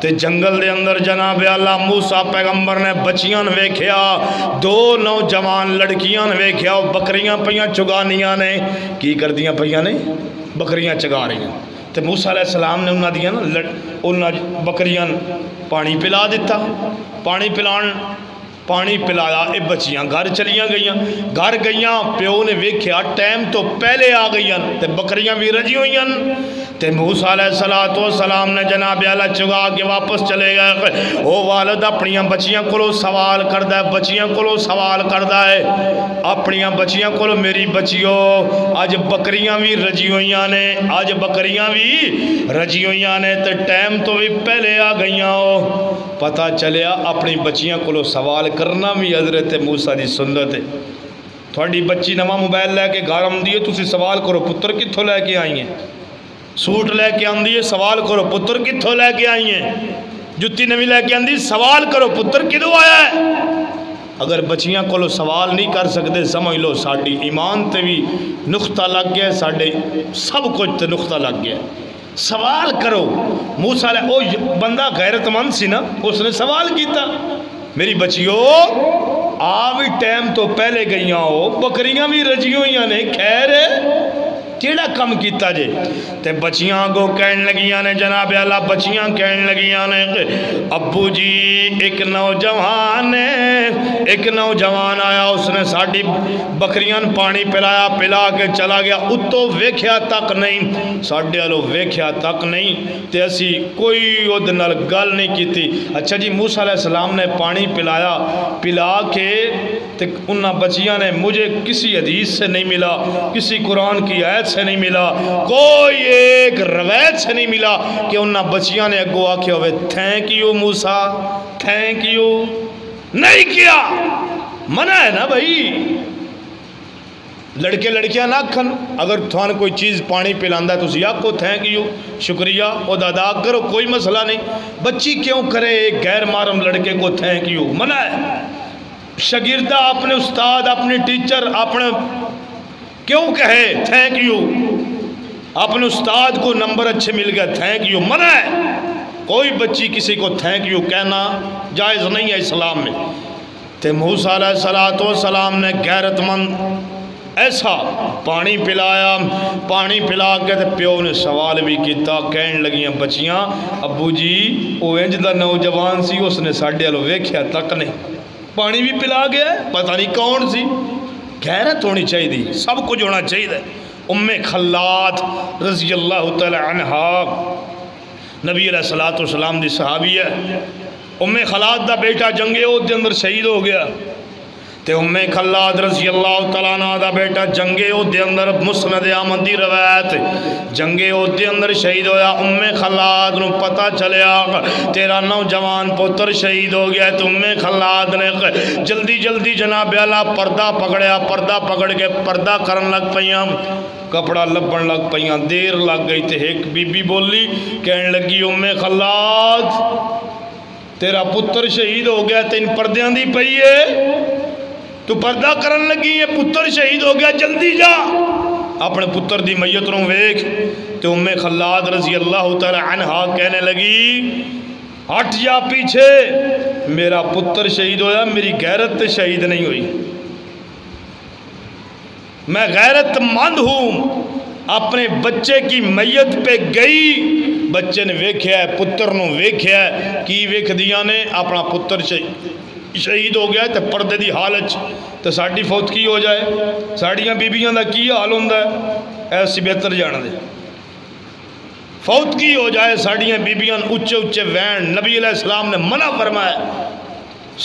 تے جنگل دے اندر جناب اللہ موسیٰ پیغمبر نے بچیاں ویکھیا، دو نوجوان لڑکیاں ویکھیا، بکریاں پیاں چگانیاں نے کی کر دیاں پیاں نے بکریاں چگا رہی ہیں تے موسیٰ علیہ السلام نے انہاں دیاں انہاں بکریاں پانی پلا دیتا، پانی پلایا، اے بچیاں گھر چلیاں گئیاں، گھر گئیاں پیو نے ویکھیا ٹائم تو پہلے آ گئیاں تے بکریاں بھی رجی ہوئیاں تے موسیٰ علیہ السلام نے جناب اللہ چگا کے واپس چلے گئے۔ او والد اپنیاں بچیاں کولو سوال کردہ ہے، بچیاں کولو سوال کردہ ہے، اپنیاں بچیاں کولو میری بچیو آج بکریاں بھی رجی ہوئیاں نے، آج بکریاں بھی رجی ہوئیاں نے تے ٹائم تو بھی پہلے آ گئیاں ہو۔ پتہ چلیا اپنی بچیاں کولو سوال کرنا بھی حضرت موسیٰ دی سنت ہے۔ تھوڑی بچی نواں موبائل لے کے گھر آمدی ہے، تسی سوال کرو پتر کتھوں لے کے آئی ہیں، سوٹ لے کے آندی ہے سوال کرو پتر کتھوں لے کے آئی ہیں، جتی نوی لے کے آندی سوال کرو پتر کدوں آیا ہے۔ اگر بچیاں کولو سوال نہیں کر سکتے سمجھ لو ساڑی ایمان تے بھی نقطہ لگ گیا، ساڑے سب کچھ تے نقطہ لگ گیا۔ سوال کرو۔ موسیٰ علیہ او بندہ غیرت مند سی نا، اس نے سوال کیتا میری بچیو آوی ٹائم تو پہلے گئیاں ہو، بکریاں بھی رجی ہوئیاں نے، خیر کیڑا کم کیتا جے تے بچیاں گو کہن لگیاں نے جناب اللہ بچیاں کہن لگیاں نے ابو جی ایک نوجوان آیا، اس نے ساڑی بکریاں پانی پلایا، پلا کے چلا گیا، اتو ویکھیا تک نہیں، ساڑے آلو ویکھیا تک نہیں تے اسی کوئی ادنال گل نہیں کیتی۔ اچھا جی موسیٰ علیہ السلام نے پانی پلایا، پلا کے تے انہاں بچیاں نے مجھے کسی حدیث سے نہیں ملا، کسی قرآن کی آیت سے نہیں ملا، کوئی ایک روایت سے نہیں ملا کہ انہاں بچیاں نے اگو آکھے ہوئے thank you Musa, thank you نہیں کیا۔ منع ہے نا بھائی، لڑکے لڑکیاں نہ کھن، اگر تھوان کوئی چیز پانی پلاندہ ہے تو اسی آپ کو تھینک یو شکریہ او دادا کرو، کوئی مسئلہ نہیں۔ بچی کیوں کرے ایک غیر محرم لڑکے کو تھینک یو؟ منع ہے۔ شاگردہ اپنے استاد اپنے ٹیچر اپنے کیوں کہے تھینک یو؟ اپنے استاد کو نمبر اچھے مل گیا تھینک یو، منع ہے۔ کوئی بچی کسی کو تھینک یو کہنا جائز نہیں ہے اسلام میں۔ تے موسیٰ علیہ السلام نے غیرت مند ایسا پانی پلایا، پانی پلا کے تے پیو نے سوال بھی کیتا، کہن لگیاں بچیاں ابو جی او انج دا نوجوان سی، اس نے ساڑے آلو ویکھیا تک نہیں، پانی بھی پلا گیا، پتہ نہیں کون سی۔ غیرت ہونی چاہیے دی، سب کچھ ہونا چاہیے۔ ام خلاد رضی اللہ تعالی عنہا نبی علیہ السلام دی صحابی ہے۔ ام خلاد دا بیٹا جنگ احد دے اندر شہید ہو گیا تے ام خلاد رضی اللہ تعالیٰ عنہ دا بیٹا جنگ احد دے اندر مسند احمد دی روایت جنگ احد دے اندر شہید ہویا۔ ام خلاد نو پتہ چلیا تیرا نوجوان پتر شہید ہو گیا، تو ام خلاد نے جلدی جلدی جناب اللہ پردہ پکڑیا، پردہ پکڑ کے پردہ کرن لگ پیاں، کپڑا لبن لگ پیاں، دیر لگ گئی تے ایک بی بی بولی کہن لگی ام خلاد تیرا پتر شہید ہو گیا، تین پردیاں دی پئی ہے، تو پردہ کرن لگی ہے، پتر شہید ہو گیا، جلدی جا اپنے پتر دی میت نو ویکھ۔ تو ام خلاد رضی اللہ تعالی عنہا کہنے لگی ہٹ جا پیچھے، میرا پتر شہید ہویا، میری غیرت شہید نہیں ہوئی، میں غیرت مند ہوں۔ اپنے بچے کی میت پہ گئی، بچے نے ویکھیا ہے، پتر نو ویکھیا ہے، کی ویکھ دیا نے اپنا پتر شہید ہو گیا تے پردے دی حالت تے ساڑی فوت کی ہو جائے، ساڑیاں بیبیاں دا کی حال ہوندہ ہے، ایسی بہتر جانا دے فوت کی ہو جائے ساڑیاں بیبیاں اچھے اچھے وین۔ نبی علیہ السلام نے منع فرمایا،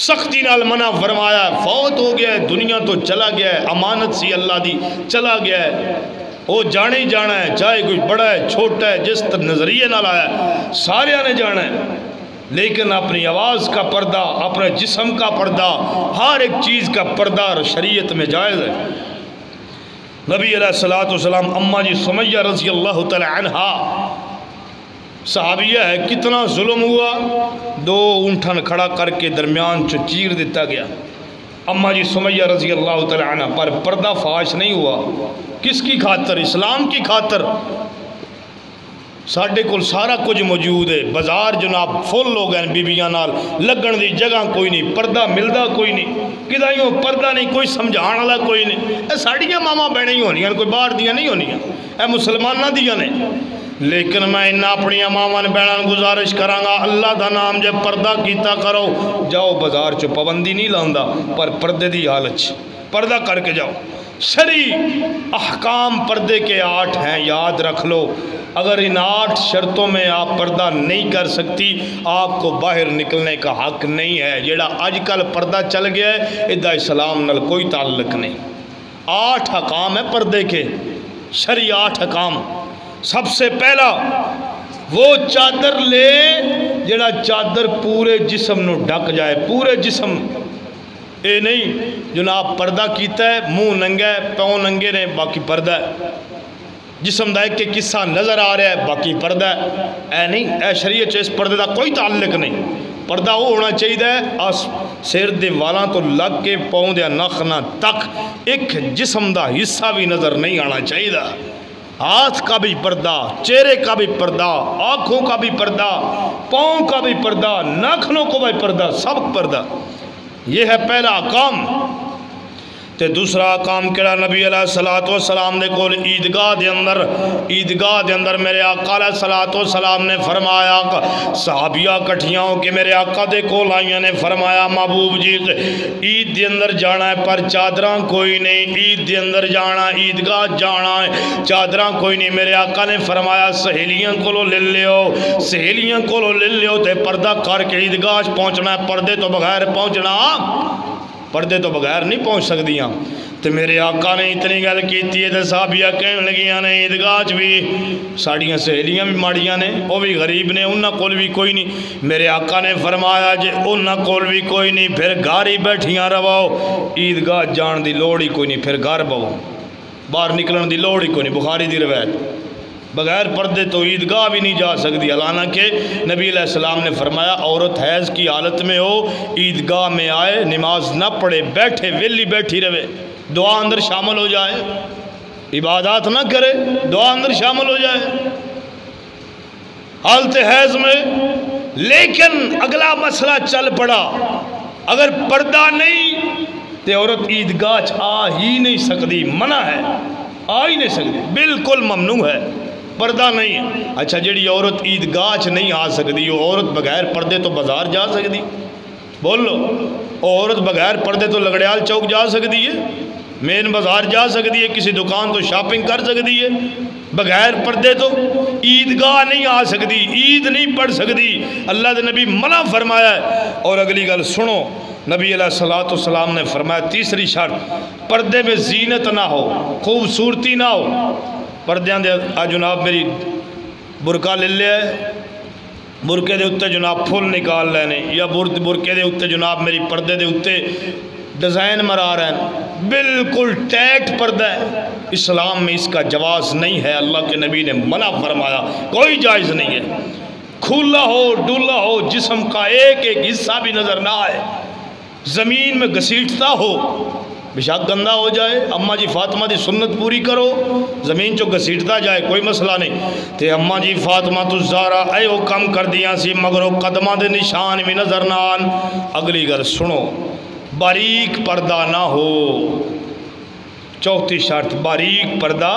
سختی نال منع فرمایا، فوت ہو گیا ہے، دنیا تو چلا گیا ہے، امانت سی اللہ دی چلا گیا ہے، وہ جانے ہی جانا ہے، چاہے کوئی بڑا ہے چھوٹا ہے، جس نظریے نال آیا ہے سارے نے جانا ہے، لیکن اپنی آواز کا پردہ، اپنے جسم کا پردہ، ہر ایک چیز کا پردہ شریعت میں جائز ہے۔ نبی علیہ السلام اماں جی سمیہ رضی اللہ تعالی عنہا صحابیہ ہے کتنا ظلم ہوا، 2 اونٹھن کھڑا کر کے درمیان چیر دیتا گیا۔ اماں جی سمیہ رضی اللہ تعالی عنہ پر پردہ فاش نہیں ہوا، کس کی خاطر؟ اسلام کی خاطر۔ ساڈے کول سارا کچھ موجود ہے، بازار جناب فل ہو گئے بیبیاں نال، لگن دی جگہ کوئی نہیں، پردہ ملدا کوئی نہیں، کدائیوں پردہ نہیں، کوئی سمجھان والا کوئی نہیں۔ اے ساڑیاں ماما بہنیں ہی ہونیاں، کوئی باہر دیاں نہیں ہونیاں، اے مسلماناں دیاں نے۔ لیکن میں انہاں اپنی ماما بہناں گزارش کرانگا، اللہ دا نام جے پردہ کیتا کرو، جاؤ بازار چ پابندی نہیں لاندا، پر پردے دی حالت پردہ کر کے جاؤ۔ شرعی احکام پردے کے 8 ہیں، یاد رکھ لو۔ اگر ان 8 شرطوں میں آپ پردہ نہیں کر سکتی، آپ کو باہر نکلنے کا حق نہیں ہے۔ جیڑا آج کل پردہ چل گیا ہے، ادھا اسلام نال کوئی تعلق نہیں۔ 8 حکام ہیں پردے کے، شرعی 8 حکام۔ سب سے پہلا وہ چادر لے جیڑا چادر پورے جسم نو ڈھک جائے، پورے جسم۔ اے نہیں جناب پردہ کیتا ہے، منہ ننگا ہے، پاؤں ننگے نے، باقی پردہ ہے، جسم دا ایک قصہ نظر آ رہا ہے، باقی پردہ ہے۔ اے نہیں، اے شریعت اس پردے دا کوئی تعلق نہیں۔ پردہ وہ ہونا چاہیے سر دے والاں تو لگ کے پاؤں دے ناخناں تک ایک جسم دا حصہ بھی نظر نہیں آنا چاہیے۔ ہاتھ کا بھی پردہ، چہرے کا بھی پردہ، آنکھوں کا بھی پردہ، پاؤں کا بھی پردہ، ناخنوں کو بھی پردہ، سب پردہ۔ یہ ہے پہلا کام۔ تے دوسرا کام کہڑا؟ نبی علیہ السلام نے کول عیدگاہ دے اندر میرے آقا علیہ السلام نے فرمایا، صحابیہ کٹھیاں ہو کہ میرے آقا دے کول آئیاں نے فرمایا، محبوب جی عید دے اندر جانا ہے پر چادراں کوئی نہیں، عید دے اندر جانا، عیدگاہ جانا ہے، چادراں کوئی نہیں۔ میرے آقا نے فرمایا سہیلیاں کولو لے لیو تے پردہ کر کے عیدگاہ پہنچنا ہے، پردے تو بغیر پہنچنا، پردے تو بغیر نہیں پہنچ سکدیاں۔ تو میرے آقا نے اتنی گل کیتی ہے تے صحابیہ کہنے لگیاں نے عیدگاہ بھی ساڑیاں سہیلیاں بھی ماڑیاں نے، وہ بھی غریب نے، انہاں کول بھی کوئی نہیں۔ میرے آقا نے فرمایا جے انہاں کول بھی کوئی نہیں پھر گھر ہی بیٹھیاں رہو، عیدگاہ جان دی لوڑ ہی کوئی نہیں، پھر گھر بہو، باہر نکلن دی لوڑ ہی کوئی نہیں۔ بخاری دی روایت، بغیر پردے تو عیدگاہ بھی نہیں جا سکتی۔ حالانکہ نبی علیہ السلام نے فرمایا عورت حیض کی حالت میں ہو، عیدگاہ میں آئے، نماز نہ پڑھے، بیٹھے ویلی بیٹھی رہے، دعا اندر شامل ہو جائے، عبادات نہ کرے، دعا اندر شامل ہو جائے حالت حیض میں۔ لیکن اگلا مسئلہ چل پڑا، اگر پردہ نہیں تو عورت عیدگاہ آ ہی نہیں سکتی، منع ہے، آ ہی نہیں سکتی، بالکل ممنوع ہے، پردہ نہیں ہے۔ اچھا جیڑی عورت عیدگاہ نہیں آ سکتی، وہ عورت بغیر پردے تو بازار جا سکتی؟ بول لو، عورت بغیر پردے تو لگڑیال چوک جا سکتی ہے، مین بازار جا سکتی ہے، کسی دکان تو شاپنگ کر سکتی ہے، بغیر پردے تو عیدگاہ نہیں آ سکتی، عید نہیں پڑھ سکتی، اللہ دے نبی منع فرمایا ہے۔ اور اگلی گل سنو، نبی علیہ السلام نے فرمایا تیسری شرط، پردے میں زینت نہ ہو، خوبصورتی نہ ہو۔ پردیاں دے جناب میری برقع لے لیا ہے، برقے دے اتے جناب پھول نکال لینے، یا برقے دے اتے جناب میری پردے دے اتے ڈیزائن مرا رہے ہیں، بالکل ٹیٹ پردہ ہے، اسلام میں اس کا جواز نہیں ہے، اللہ کے نبی نے منع فرمایا، کوئی جائز نہیں ہے۔ کھلا ہو ڈولا ہو، جسم کا ایک ایک حصہ بھی نظر نہ آئے، زمین میں گھسیٹتا ہو، بشاک گندہ ہو جائے، اماں جی فاطمہ دی سنت پوری کرو، زمین چو گھسیٹتا جائے کوئی مسئلہ نہیں۔ تے اماں جی فاطمہ الزہرا اے وہ کم کر دیاں سی مگر وہ قدمہ دے نشان بھی نظر نہ آن۔ اگلی گل سنو، باریک پردہ نہ ہو، چوتھی شرط باریک پردہ،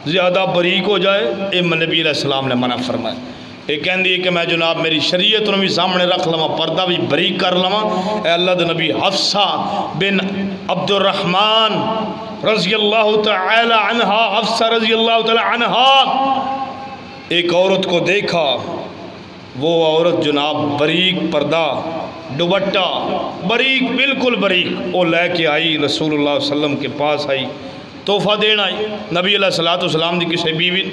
زیادہ باریک ہو جائے، اے نبی علیہ السلام نے منع فرمایا۔ یہ کہن دی کہ میں جناب میری شریعت نے بھی سامنے رکھ لما، پردہ بھی بریک کر لما۔ اے اللہ دے نبی حفصہ بن عبد الرحمن رضی اللہ تعالی عنہ، حفصہ رضی اللہ تعالی عنہ، ایک عورت کو دیکھا، وہ عورت جناب بریک پردہ، دوپٹہ بریک، بالکل بریک، وہ لے کے آئی رسول اللہ صلی اللہ علیہ وسلم کے پاس، آئی تحفہ دین آئی نبی علیہ السلام دی کسی بیوی،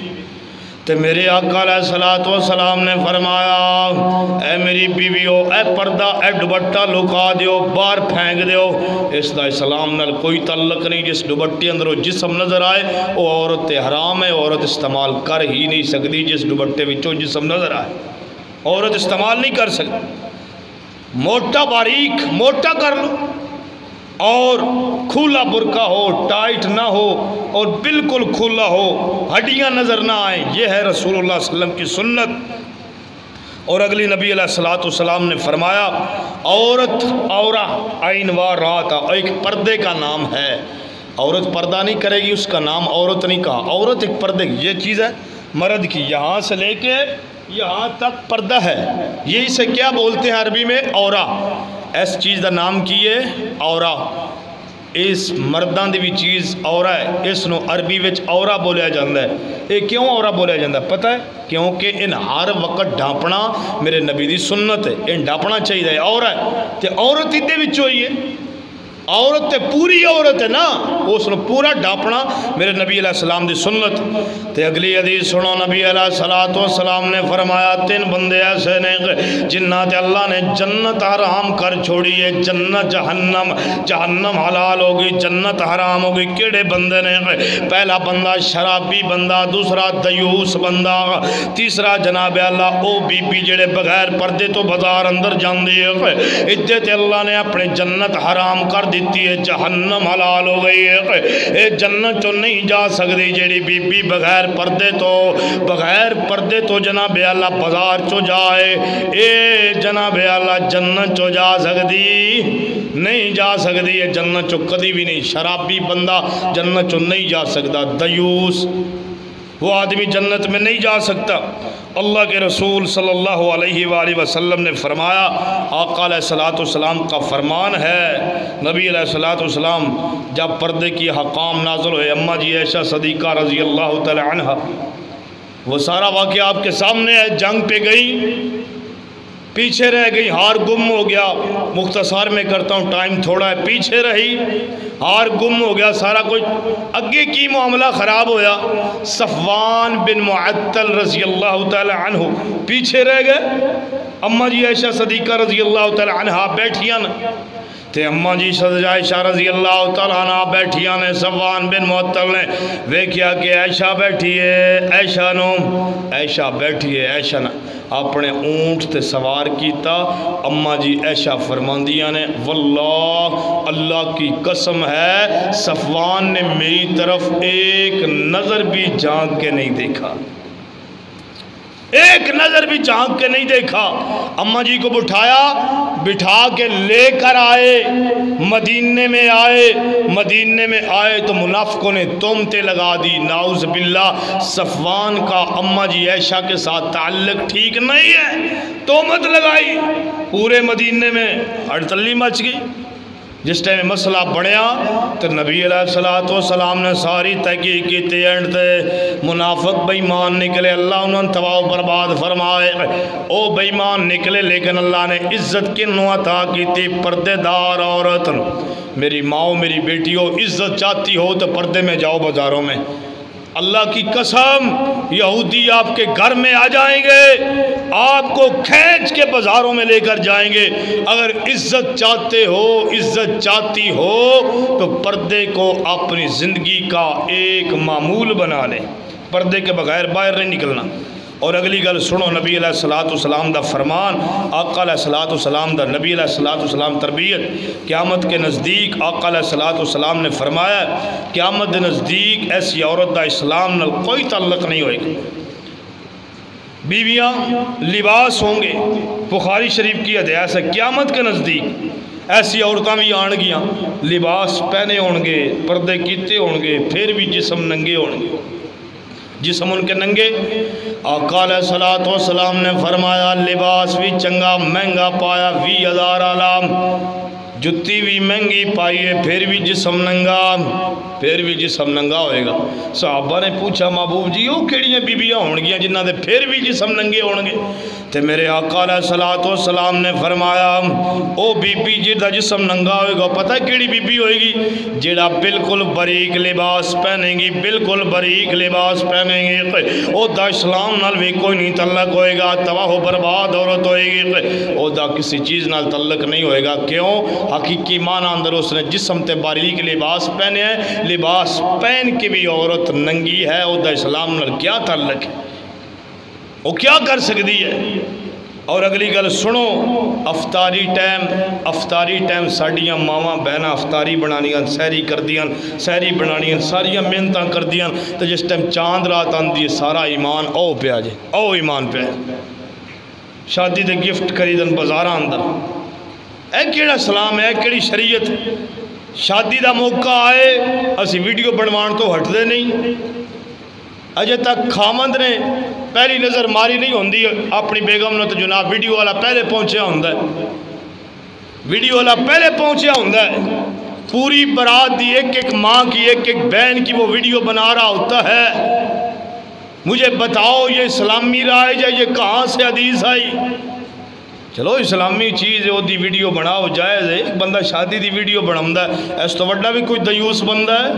تے میرے آقا علیہ الصلوۃ والسلام نے فرمایا اے میری بیویو اے پردہ اے دوپٹہ لکا دیو باہر پھینک دیو اس دا اسلام نال کوئی تعلق نہیں جس دوپٹے اندر وہ جسم نظر آئے وہ عورت حرام ہے عورت استعمال کر ہی نہیں سکتی جس دوپٹے وچوں جسم نظر آئے عورت استعمال نہیں کر سکتی موٹا باریک موٹا کر لو اور کھلا برقع ہو ٹائٹ نہ ہو اور بالکل کھلا ہو ہڈیاں نظر نہ آئیں یہ ہے رسول اللہ صلی اللہ علیہ وسلم کی سنت اور اگلی نبی علیہ الصلوۃ والسلام نے فرمایا عورت عورہ عین وارات ایک پردے کا نام ہے عورت پردہ نہیں کرے گی اس کا نام عورت نہیں کہا عورت ایک پردے کی یہ چیز ہے مرد کی یہاں سے لے کے یہاں تک پردہ ہے یہ اسے کیا بولتے ہیں عربی میں عورہ اس چیز دا نام کیے عورہ اس مردان دی بھی چیز عورہ ہے اس نو عربی وچ عورہ بولیا جاندہ ہے یہ کیوں عورہ بولیا جاندہ ہے پتہ ہے کیونکہ ان ہر وقت ڈھانپنا میرے نبی دی سنت ہے ان ڈھانپنا چاہیے عورہ ہے تے عورت ہی دے وچ ہوئی ہے عورت تے پوری عورت ہے نا اس نے پورا ڈھانپنا میرے نبی علیہ السلام دی سنت تے اگلی حدیث سنو نبی علیہ الصلوۃ والسلام نے فرمایا 3 بندے ایسے نے جنہاں تے اللہ نے جنت حرام کر چھوڑی ہے جنت جہنم حلال ہوگی جنت حرام ہوگی کیڑے بندے نے پہلا بندہ شرابی بندہ دوسرا دیوس بندہ تیسرا جناب اللہ او بی بی جڑے بغیر پردے تو بازار اندر جاندی ہے ادھے تے اللہ نے اپنے جنت حرام کر دیتی ہے جہنم حلال ہو گئی ہے اے جنت تو نہیں جا سکتی جیڑی بی بی بغیر پردے تو جناب اللہ بازار چو جائے اے جناب اللہ جنت چو جا سکتی نہیں جا سکتی ہے جنت چو کدی بھی نہیں شرابی بندہ جنت چو نہیں جا سکتا دیوس وہ آدمی جنت میں نہیں جا سکتا اللہ کے رسول صلی اللہ علیہ وآلہ وسلم نے فرمایا آقا علیہ الصلوۃ والسلام کا فرمان ہے نبی علیہ الصلوۃ والسلام جب پردے کی حکام نازل ہوئے اماں جی عائشہ صدیقہ رضی اللہ تعالی عنہ وہ سارا واقعہ آپ کے سامنے ہے جنگ پہ گئی پیچھے رہ گئی ہار گم ہو گیا مختصر میں کرتا ہوں ٹائم تھوڑا ہے پیچھے رہی ہار گم ہو گیا سارا کچھ اگے کی معاملہ خراب ہویا صفوان بن معطل رضی اللہ تعالی عنہ پیچھے رہ گئے اماں جی عائشہ صدیقہ رضی اللہ تعالی عنہ بیٹھیاں تے اماں جی عائشہ رضی اللہ تعالیٰ عنہ بیٹھیاں نے صفوان بن معطل نے ویکھیا کہ عائشہ بیٹھی ہے عائشہ بیٹھی ہے عائشہ نے اپنے اونٹ تے سوار کیتا اماں جی عائشہ فرماندیاں نے واللہ اللہ کی قسم ہے صفوان نے میری طرف ایک نظر بھی جھانک کے نہیں دیکھا ایک نظر بھی جھانک کے نہیں دیکھا اماں جی کو بٹھا کے لے کر آئے مدینے میں آئے تو منافقوں نے تہمتیں لگا دی نعوذ باللہ صفوان کا اماں جی عائشہ کے ساتھ تعلق ٹھیک نہیں ہے تہمت لگائی پورے مدینے میں ہڑتلی مچ گئی جس ٹائم مسئلہ بڑھیا تو نبی علیہ الصلوۃ والسلام نے ساری تحقیق کی اینڈ تے منافق بےمان نکلے اللہ انہوں تباہ و برباد فرمائے او بےمان نکلے لیکن اللہ نے عزت کنوں عطا کی تھی پردے دار عورت میری ماں میری بیٹیوں عزت چاہتی ہو تو پردے میں جاؤ بازاروں میں اللہ کی قسم یہودی آپ کے گھر میں آ جائیں گے آپ کو کھینچ کے بازاروں میں لے کر جائیں گے اگر عزت چاہتی ہو تو پردے کو اپنی زندگی کا ایک معمول بنا لیں پردے کے بغیر باہر نہیں نکلنا اور اگلی گل سنو نبی علیہ الصلوۃ والسلام دا فرمان آقا علیہ الصلوۃ والسلام دا نبی علیہ الصلوۃ والسلام تربیت قیامت کے نزدیک آقا علیہ الصلوۃ والسلام نے فرمایا قیامت کے نزدیک ایسی عورت دا اسلام نال کوئی تعلق نہیں ہوئے گا بیویاں لباس ہوں گے بخاری شریف کی حدیث ہے قیامت کے نزدیک ایسی عورتیں بھی آن گیاں لباس پہنے ہوں گے پردے کیتے ہوں گے پھر بھی جسم ننگے ہوں گے جسم ان کے ننگے آقا علیہ الصلوۃ والسلام نے فرمایا لباس بھی چنگا مہنگا پایا 20,000 علام جتی بھی مہنگی پائیے پھر بھی جسم ننگا پھر بھی جسم ننگا ہوئے گا۔ صحابہ نے پوچھا محبوب جی وہ کیڑیاں بیبیاں ہونگیاں جنہ دے پھر بھی جسم ننگے ہونگے؟ تے میرے آقا علیہ السلام نے فرمایا او بی جیڑا جسم ننگا ہوئے گا پتہ کیڑی بی بی ہوئے گی؟ جیڑا بالکل باریک لباس پہنیں گی، بالکل باریک لباس پہنیں گی، او دا اسلام نال بھی کوئی نہیں تعلق ہوئے گا، تباہ و برباد عورت ہوئے گی، او دا کسی چیز نال تعلق نہیں ہوئے گا۔ کیوں؟ حقیقی معنی اندر اس نے جسم تے باریک لباس پہنے ہیں، لباس پہن کے بھی عورت ننگی ہے، او دا اسلام نال کیا تعلق ہے؟ وہ کیا کر سکتی ہے؟ اور اگلی گل سنو، افطاری ٹائم ساڑیاں ماواں بہناں افطاری بنانیاں، سحری کردیاں، سحری بنانیاں، ساریاں محنتاں کردیاں، تو جس ٹائم چاند رات آندی ہے سارا ایمان او پیا جے، او ایمان پیا شادی دے گفٹ خریدن بازاراں اندر، اے کیڑا سلام ہے، کیڑی شریعت؟ شادی دا موقع آئے اسی ویڈیو بنوان تو ہٹ دے نہیں، اجے تک خامند نے پہلی نظر ماری نہیں ہوندی اپنی بیگم نے، تو جناب ویڈیو والا پہلے پہنچیا ہوندہ ہے، ویڈیو والا پہلے پہنچیا ہوندہ ہے، پوری برات دی ایک ایک ماں کی، ایک ایک بہن کی وہ ویڈیو بنا رہا ہوتا ہے۔ مجھے بتاؤ یہ اسلامی رائج ہے، یہ کہاں سے حدیث آئی؟ چلو اسلامی چیز ہے وہ دی ویڈیو بناؤ جائز ہے، ایک بندہ شادی دی ویڈیو بناؤندہ ہے، اس تو وڈا بھی کوئی دیوس بندہ ہے؟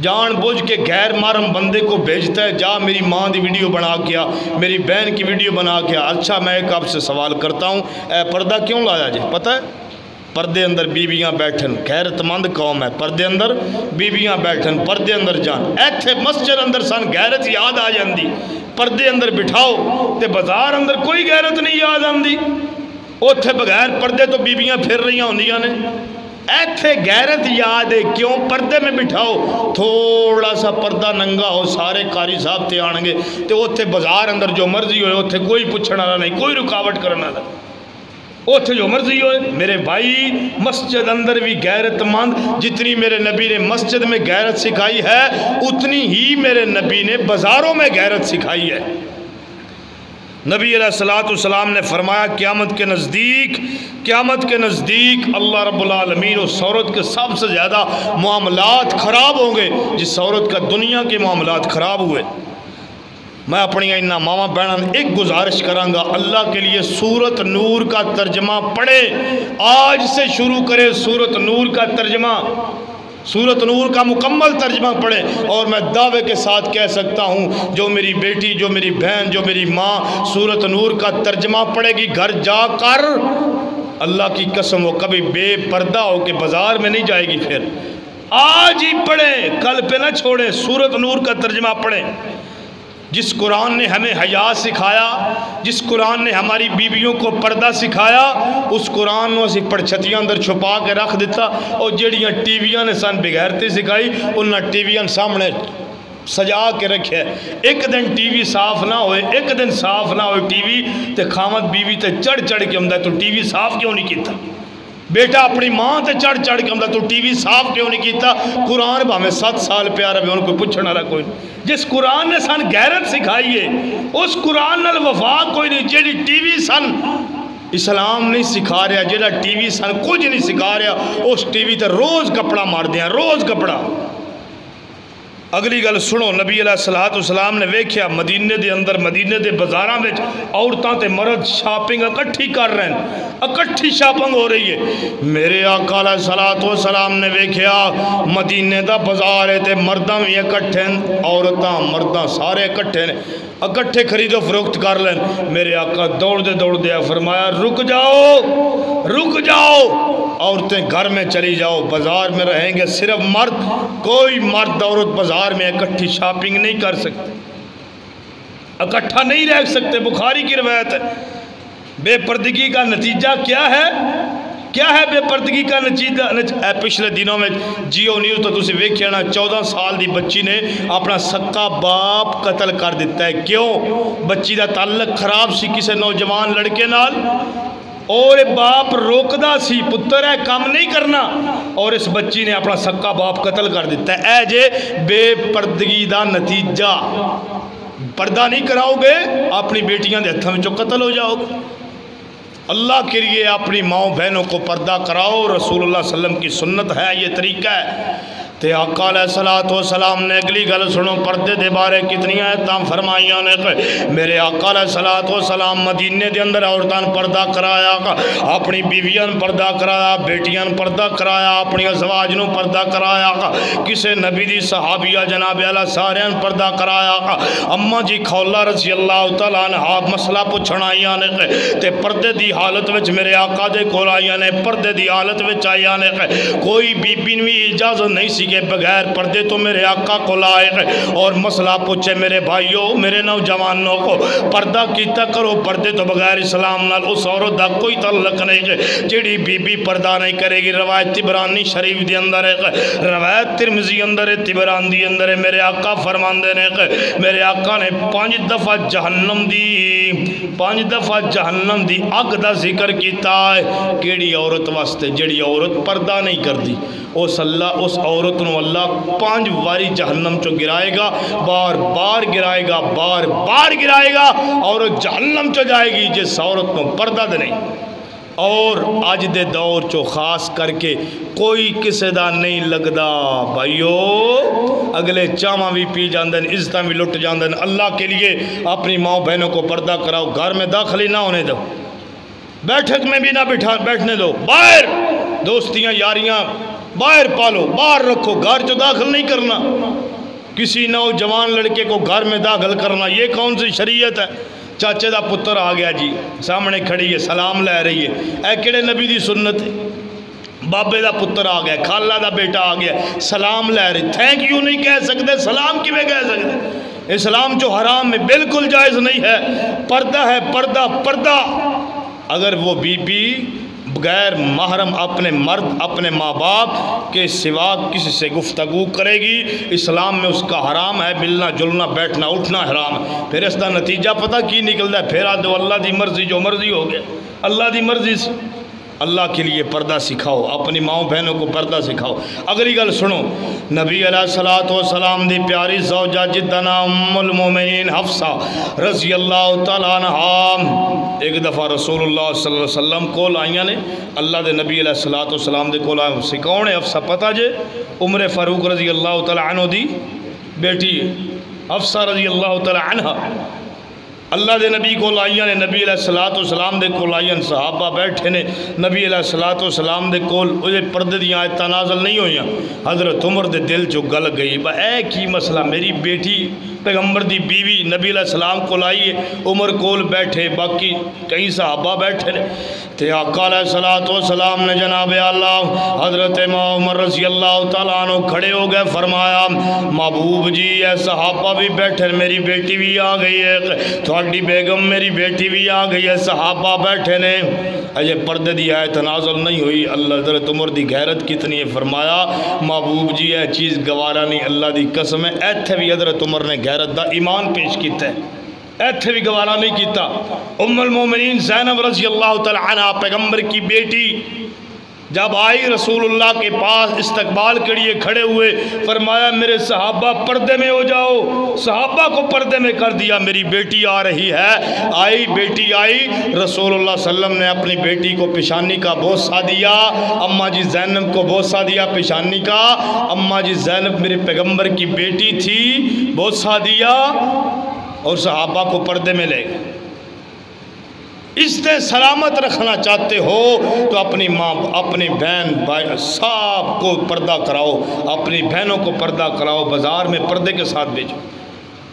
جان بوجھ کے غیر محرم بندے کو بھیجتا ہے، جا میری ماں دی ویڈیو بنا کیا، میری بہن کی ویڈیو بنا کیا۔ اچھا میں ایک آپ سے سوال کرتا ہوں، اے پردہ کیوں لایا جائے؟ پتہ ہے پردے اندر بیویاں بیٹھن، غیرت مند قوم ہے، پردے اندر بیویاں بیٹھن، پردے اندر جان، ایتھے مسجد اندر سان غیرت یاد آ جاندی، پردے اندر بٹھاؤ تے بازار اندر کوئی غیرت نہیں یاد آندی، اوتھے بغیر پردے تو بیویاں پھر رہی ہوندیاں نے، ایتھے غیرت یاد ہے کیوں؟ پردے میں بٹھاؤ، تھوڑا سا پردہ ننگا ہو، سارے قاری صاحب تے آنگے تے اوتھے بازار اندر جو مرضی ہوئے، اوتھے کوئی پوچھنا رہا نہیں، کوئی رکاوٹ کرنا رہا، اوتھے جو مرضی ہوئے۔ میرے بھائی مسجد اندر بھی غیرت مند، جتنی میرے نبی نے مسجد میں غیرت سکھائی ہے اتنی ہی میرے نبی نے بازاروں میں غیرت سکھائی ہے۔ نبی علیہ السلام نے فرمایا قیامت کے نزدیک اللہ رب العالمین اس عورت کے سب سے زیادہ معاملات خراب ہوں گے جس عورت کا دنیا کے معاملات خراب ہوئے۔ میں اپنی انہاں ماما بہنوں ایک گزارش کروں گا، اللہ کے لیے سورت نور کا ترجمہ پڑھے، آج سے شروع کرے سورت نور کا ترجمہ، سورت نور کا مکمل ترجمہ پڑھے، اور میں دعوے کے ساتھ کہہ سکتا ہوں جو میری بیٹی، جو میری بہن، جو میری ماں سورت نور کا ترجمہ پڑھے گی گھر جا کر، اللہ کی قسم وہ کبھی بے پردہ ہو کے بازار میں نہیں جائے گی۔ پھر آج ہی پڑھیں، کل پہ نہ چھوڑیں، سورت نور کا ترجمہ پڑھیں۔ جس قرآن نے ہمیں حیا سکھایا، جس قرآن نے ہماری بیویوں کو پردہ سکھایا، اس قرآن نے اسی پڑچھتیاں اندر چھپا کے رکھ دیتا، اور جڑیاں ٹی ویاں نے سان بغیرتی سکھائی انہاں ٹی ویاں سامنے سجا کے رکھے، ایک دن ٹی وی صاف نہ ہوئے، ایک دن صاف نہ ہوئے ٹی وی تے خامد بیوی تے چڑھ کے ہمدہ تو ٹی وی صاف کیوں نہیں کیتا؟ بیٹا اپنی ماں تے چڑھ کے ہمدہ تو ٹی وی صاف کیوں نہیں کیتا؟ قرآن بھامیں 7 سال پیارا بھی انہوں کوئی پوچھنا رہا کوئی نہیں۔ جس قرآن نے سان غیرت سکھائی ہے اس قرآن نال وفا کوئی نہیں، جیڑی ٹی وی سان اسلام نہیں سکھا رہا، جیڑا ٹی وی سان کچھ نہیں سکھا رہا، اس ٹی وی تے روز کپڑا مار دیا، روز کپڑا۔ اگلی گل سنو، نبی علیہ السلام نے ویکھیا مدینے دے اندر، مدینے دے بازاراں وچ عورتاں تے مرد شاپنگ اکٹھی کر رہے ہیں، اکٹھی شاپنگ ہو رہی ہے۔ میرے آقا علیہ السلام نے ویکھیا مدینے دا بازار ہے تے مرداں بھی اکٹھے ہیں، عورتاں مرداں سارے اکٹھے ہیں، اکٹھے خرید و فروخت کر لیں۔ میرے آقا دوڑ دے فرمایا رک جاؤ، عورتیں گھر میں چلی جاؤ، بازار میں رہیں گے صرف مرد، کوئی مرد عورت بازار میں اکٹھی شاپنگ نہیں کر سکتے، اکٹھا نہیں رہ سکتے۔ بخاری کی روایت ہے۔ بے پردگی کا نتیجہ کیا ہے؟ کیا ہے بے پردگی کا نتیجہ؟ پچھلے دنوں میں جیو نیوز تو تسی ویکھیا نا، 14 سال دی بچی نے اپنا سکا باپ قتل کر دیتا ہے۔ کیوں؟ بچی دا تعلق خراب سی کسے نوجوان لڑکے نال، اور باپ روکدا سی پتر ہے کام نہیں کرنا، اور اس بچی نے اپنا سکا باپ قتل کر دیتا ہے۔ اے جے بے پردگی دا نتیجہ، پردہ نہیں کراؤ گے اپنی بیٹیاں دے ہتھاں وچوں قتل ہو جاؤ گے۔ اللہ کے لیے اپنی ماؤں بہنوں کو پردہ کراؤ، رسول اللہ صلی اللہ علیہ وسلم کی سنت ہے، یہ طریقہ ہے۔ تے آقا علیہ السلام نے اگلی گل سنو پردے دے بارے کتنی آیتاں فرمائیاں نے میرے آقا علیہ السلام مدینے دے اندر عورتاں پردہ کرایا اپنی بیویاں پردہ کرایا بیٹیاں پردہ کرایا اپنی ازواج نو پردہ کرایا کسے نبی دی صحابیہ جناب اعلیٰ ساریاں پردہ کرایا اما جی کھولا رضی اللہ تعالیٰ عنہ مسئلہ پوچھنا آئیاں نے تے پردے دی حالت وچ میرے آقا دے کول آئیاں نے پردے دی حالت وچ آئیاں نے کوئی بی بی بھی اجازت نہیں سی کہ بغیر پردے تو میرے آقا کو لائے اور مسئلہ پوچھے میرے بھائیوں میرے نوجوانوں کو پردہ کیتا کرو پردے تو بغیر اسلام نال اس عورت دا کوئی تعلق نہیں جیڑی بی بی پردہ نہیں کرے گی روایت طبرانی شریف دی اندر ہے روایت ترمذی اندر ہے طبرانی دی اندر ہے میرے آقا فرماندے نے میرے آقا نے 5 دفعہ جہنم دی اگ دا ذکر کیتا ہے کیڑی عورت واسطے جیڑی عورت پردہ نہیں کرتی اس عورت نو اللہ 5 واری جہنم چو گرائے گا بار بار گرائے گا بار بار گرائے گا اور جہنم چو جائے گی جس عورت نو پردہ دے نہیں اور آج دے دور چو خاص کر کے کوئی کسے دا نہیں لگدا بھائیو اگلے چاواں بھی پی جاندن عزتاں بھی لٹ جاندن اللہ کے لیے اپنی ماں بہنوں کو پردہ کراؤ گھر میں داخلی نہ ہونے دو بیٹھک میں بھی نہ بیٹھنے دو باہر دوستیاں یاریاں باہر پالو باہر رکھو گھر جو داخل نہیں کرنا کسی نوجوان لڑکے کو گھر میں داخل کرنا یہ کون سی شریعت ہے چاچے دا پتر آ گیا جی سامنے کھڑی ہے سلام لے رہی ہے اے کیڑے نبی دی سنت ہے بابے دا پتر آ گیا خالہ دا بیٹا آ گیا سلام لے رہی تھینک یو نہیں کہہ سکتے سلام کی میں کہہ سکتے اسلام جو حرام میں بالکل جائز نہیں ہے پردہ ہے پردہ اگر وہ بی بی بغیر محرم اپنے مرد اپنے ماں باپ کے سوا کسی سے گفتگو کرے گی اسلام میں اس کا حرام ہے ملنا جلنا بیٹھنا اٹھنا حرام ہے پھر اس کا نتیجہ پتہ کی نکلتا ہے پھر آدھو اللہ دی مرضی جو مرضی ہو گیا اللہ دی مرضی سے اللہ کے لیے پردہ سکھاؤ اپنی ماں بہنوں کو پردہ سکھاؤ اگلی گل سنو نبی علیہ السلام دی پیاری زوجہ جدنا ام المومنین حفصہ رضی اللہ تعالیٰ عنہ ایک دفعہ رسول اللہ صلی اللہ علیہ وسلم کول آئیاں نے اللہ دے نبی علیہ السلام دے کول آئیاں سکھاؤں نے حفصہ پتہ جے عمر فاروق رضی اللہ تعالیٰ عنہ دی بیٹی حفصہ رضی اللہ تعالیٰ عنہ اللہ دے نبی کو لائیاں نے نبی علیہ السلام دے کو لائیاں صحابہ بیٹھے نے نبی علیہ السلام دے کول اوہ پردے دیاں آیتاں نازل نہیں ہوئیاں حضرت عمر دے دل جو گل گئی اے کی مسئلہ میری بیٹی پیغمبر دی بیوی نبی علیہ السلام کو لائیے عمر کول بیٹھے باقی کئی صحابہ بیٹھے نے تے آقا علیہ السلام نے جناب اللہ حضرت عمر رضی اللہ تعالیٰ عنہ کھڑے ہو گئے فرمایا محبوب جی اے صحابہ بھی بیٹھے میری بیٹی بھی آ گئی ہے تھوڑی بیگم میری بیٹی بھی آ گئی ہے صحابہ بیٹھے نے اجے پردے دی آیت نازل نہیں ہوئی اللہ حضرت عمر دی غیرت کتنی ہے فرمایا محبوب جی اے چیز گوارا نہیں اللہ دی قسم ہے ایتھے بھی حضرت عمر نے غیرت دا ایمان پیش کیتا ہے ایتھے بھی گوارا نہیں کیتا ام المومنین زینب رضی اللہ تعالی عنہ پیغمبر کی بیٹی جب آئی رسول اللہ کے پاس استقبال کریے کھڑے ہوئے فرمایا میرے صحابہ پردے میں ہو جاؤ صحابہ کو پردے میں کر دیا میری بیٹی آ رہی ہے بیٹی آئی رسول اللہ صلی اللہ علیہ وسلم نے اپنی بیٹی کو پیشانی کا بوسہ دیا اماں جی زینب کو بوسہ دیا پیشانی کا اماں جی زینب میرے پیغمبر کی بیٹی تھی بوسہ دیا اور صحابہ کو پردے میں لے گئے اس نے سلامت رکھنا چاہتے ہو تو اپنی ماں اپنی بہن بھائی سب کو پردہ کراؤ اپنی بہنوں کو پردہ کراؤ بازار میں پردے کے ساتھ بھیجو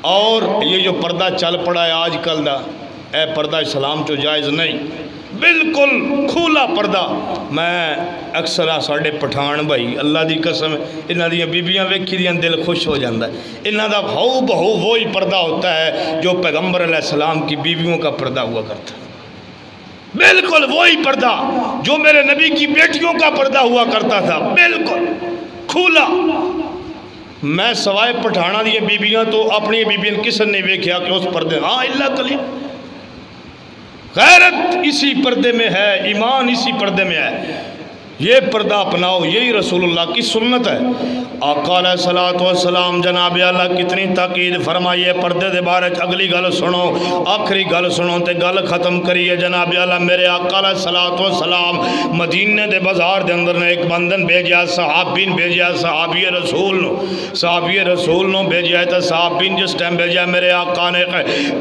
اور یہ جو پردہ چل پڑا ہے آج کل دا اے پردہ اسلام جو جائز نہیں بالکل کھولا پردہ میں اکثر ساڑھے پٹھان بھائی اللہ دی قسم انہاں دیاں بیبیاں ویکھی دیاں دل خوش ہو جاندہ ہے انہاں دا بہو بہو وہی پردہ ہوتا ہے جو پیغمبر علیہ السلام کی بیویوں کا پردہ ہوا کرتا ہے بالکل وہی پردہ جو میرے نبی کی بیٹیوں کا پردہ ہوا کرتا تھا بالکل کھولا میں سوائے پٹھانا دیے بیبیاں تو اپنی بیبیاں کس نے ویکھیا کہ اس پردے ہاں اللہ کلی غیرت اسی پردے میں ہے ایمان اسی پردے میں ہے یہ پردہ اپناؤ، یہی رسول اللہ کی سنت ہے۔ آقا علیہ الصلوۃ والسلام جناب اللہ کتنی تاکید فرمائیے پردے دے بارے۔ اگلی گل سنو، آخری گل سنو تے گل ختم کریے۔ جناب اللہ میرے آقا علیہ الصلوۃ والسلام مدینے دے بازار دے اندر نے ایک بندن بھیجیا، صحابین بھیجیا، صحابی رسول نو بھیجیا تے صحابین جس ٹائم بھیجیا میرے آقا نے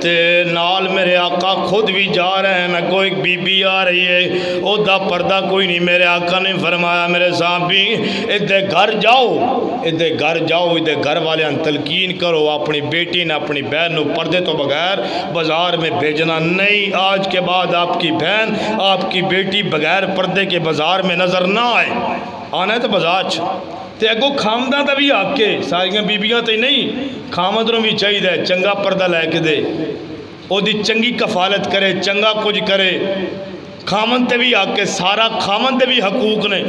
تے نال میرے آقا خود بھی جا رہے ہیں، نہ کوئی بی بی آ رہی ہے، او دا پردہ کوئی نہیں۔ میرے آقا نے فرمایا میرے صحابی ادھے گھر جاؤ، ادھے گھر والے تلقین کرو، اپنی بیٹی نے اپنی بہن نو پردے تو بغیر بازار میں بھیجنا نہیں۔ آج کے بعد آپ کی بہن آپ کی بیٹی بغیر پردے کے بازار میں نظر نہ آئے۔ آنا ہے تو بازار تے اگو خامداں دا بھی آ کے ساریاں بیبیاں تے نہیں، خامد نو بھی چاہیے چنگا پردہ لے کے دے، او دی چنگی کفالت کرے، چنگا کچھ کرے۔ خامن تے بھی آکے سارا خامن تے بھی حقوق نے،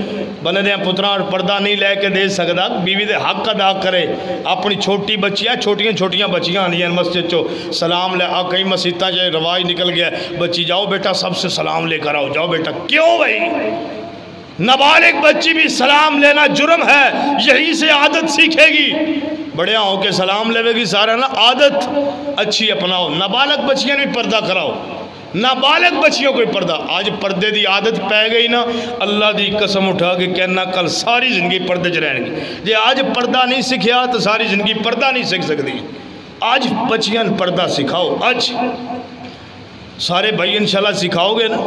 بنے دے پتران پردہ نہیں لے کے دے سکتا، بیوی دے حق ادا کرے۔ اپنی چھوٹی بچیاں چھوٹیاں بچیاں آنی ہیں مسجد چو سلام لے آ، کئی مسجدہ جائے رواج نکل گیا بچی جاؤ بیٹا سب سے سلام لے کر آؤ، جاؤ بیٹا۔ کیوں بھائی؟ نابالغ بچی بھی سلام لینا جرم ہے، یہی سے عادت سیکھے گی، بڑیا ہو کے سلام لے گی سارا نا، عادت اچھی اپناؤ۔ نابالغ بچیاں بھی پردہ کراؤ، نابالغ بچیوں کوئی پردہ۔ آج پردے دی عادت پہ گئی نا، اللہ دی قسم اٹھا کے کہنا کل ساری زندگی پردے چ رہن گی۔ جی آج پردہ نہیں سکھیا تو ساری زندگی پردہ نہیں سکھ سکتی۔ آج بچیاں پردہ سکھاؤ، آج سارے بھائی انشاءاللہ سکھاؤ گے نا،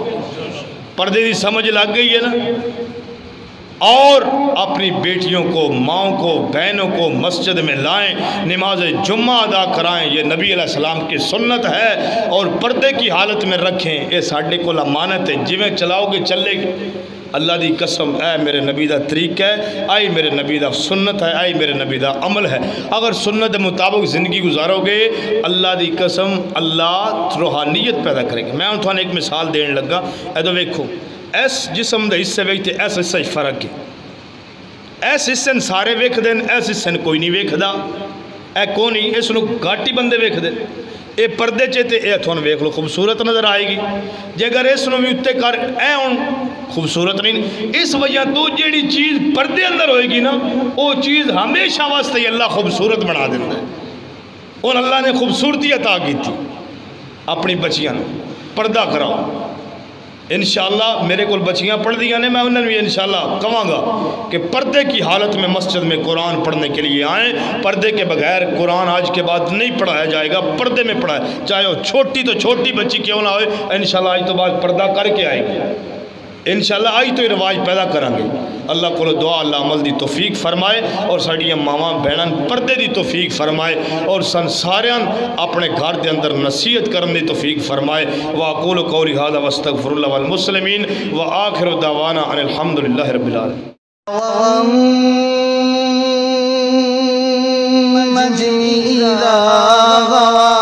پردے دی سمجھ لگ گئی ہے نا۔ اور اپنی بیٹیوں کو، ماؤں کو، بہنوں کو مسجد میں لائیں، نماز جمعہ ادا کرائیں، یہ نبی علیہ السلام کی سنت ہے، اور پردے کی حالت میں رکھیں۔ یہ ساڑھے کو امانت ہے، جویں چلاؤ گے چلے گی۔ اللہ دی قسم اے میرے نبی دا طریقہ ہے، اے میرے نبی دا سنت ہے، اے میرے نبی دا عمل ہے۔ اگر سنت مطابق زندگی گزارو گے اللہ دی قسم اللہ روحانیت پیدا کرے گا۔ میں انہوں نے ایک مثال دین لگا، اے تو ویکھو ایس جسم دے حصے ویکھتے ایس حصہ فرق ہے، ایس حصے سارے ویکھ دین، ایس حصے کوئی نہیں ویکھ دا، اے کون ہی اس نو گھاٹی بندے ویکھ دین۔ اے پردے چیتے اے تھون ویکھ لو خوبصورت نظر آئے گی، جے اگر اس نو بھی اتے کر اے ہون خوبصورت نہیں۔ اس وجہ تو جیڑی چیز پردے اندر ہوئے گی نا وہ چیز ہمیشہ واسطے ہی اللہ خوبصورت بنا دیتا ہے۔ اور اللہ نے خوبصورتی عطا کی تھی اپنی بچیاں نے، پردہ کراؤ۔ انشاءاللہ میرے کو بچیاں پڑھ دیا نے، میں انہوں نے بھی انشاءاللہ کہوں گا کہ پردے کی حالت میں مسجد میں قرآن پڑھنے کے لیے آئیں۔ پردے کے بغیر قرآن آج کے بعد نہیں پڑھایا جائے گا، پردے میں پڑھائے، چاہے وہ چھوٹی تو چھوٹی بچی کیوں نہ ہوئے، انشاءاللہ آج تو بعد پردہ کر کے آئے گی، انشاءاللہ آج تو یہ رواج پیدا کریں گے۔ اللہ کو دعا اللہ عمل دی توفیق فرمائے، اور ساڑیاں ماما بہنان پردے دی توفیق فرمائے، اور سنساریان اپنے گھر دے اندر نصیحت کرنے دی توفیق فرمائے۔ وَأَقُولُ قَوْلِي هَذَا وَاسْتَغْفِرُ اللَّهَ وَالْمُسْلِمِينَ وَآخِرُ دَعْوَانَا أَنِ الْحَمْدُ لِلَّهِ رَبِّ الْعَالَمِينَ۔ مجمع إذا غوى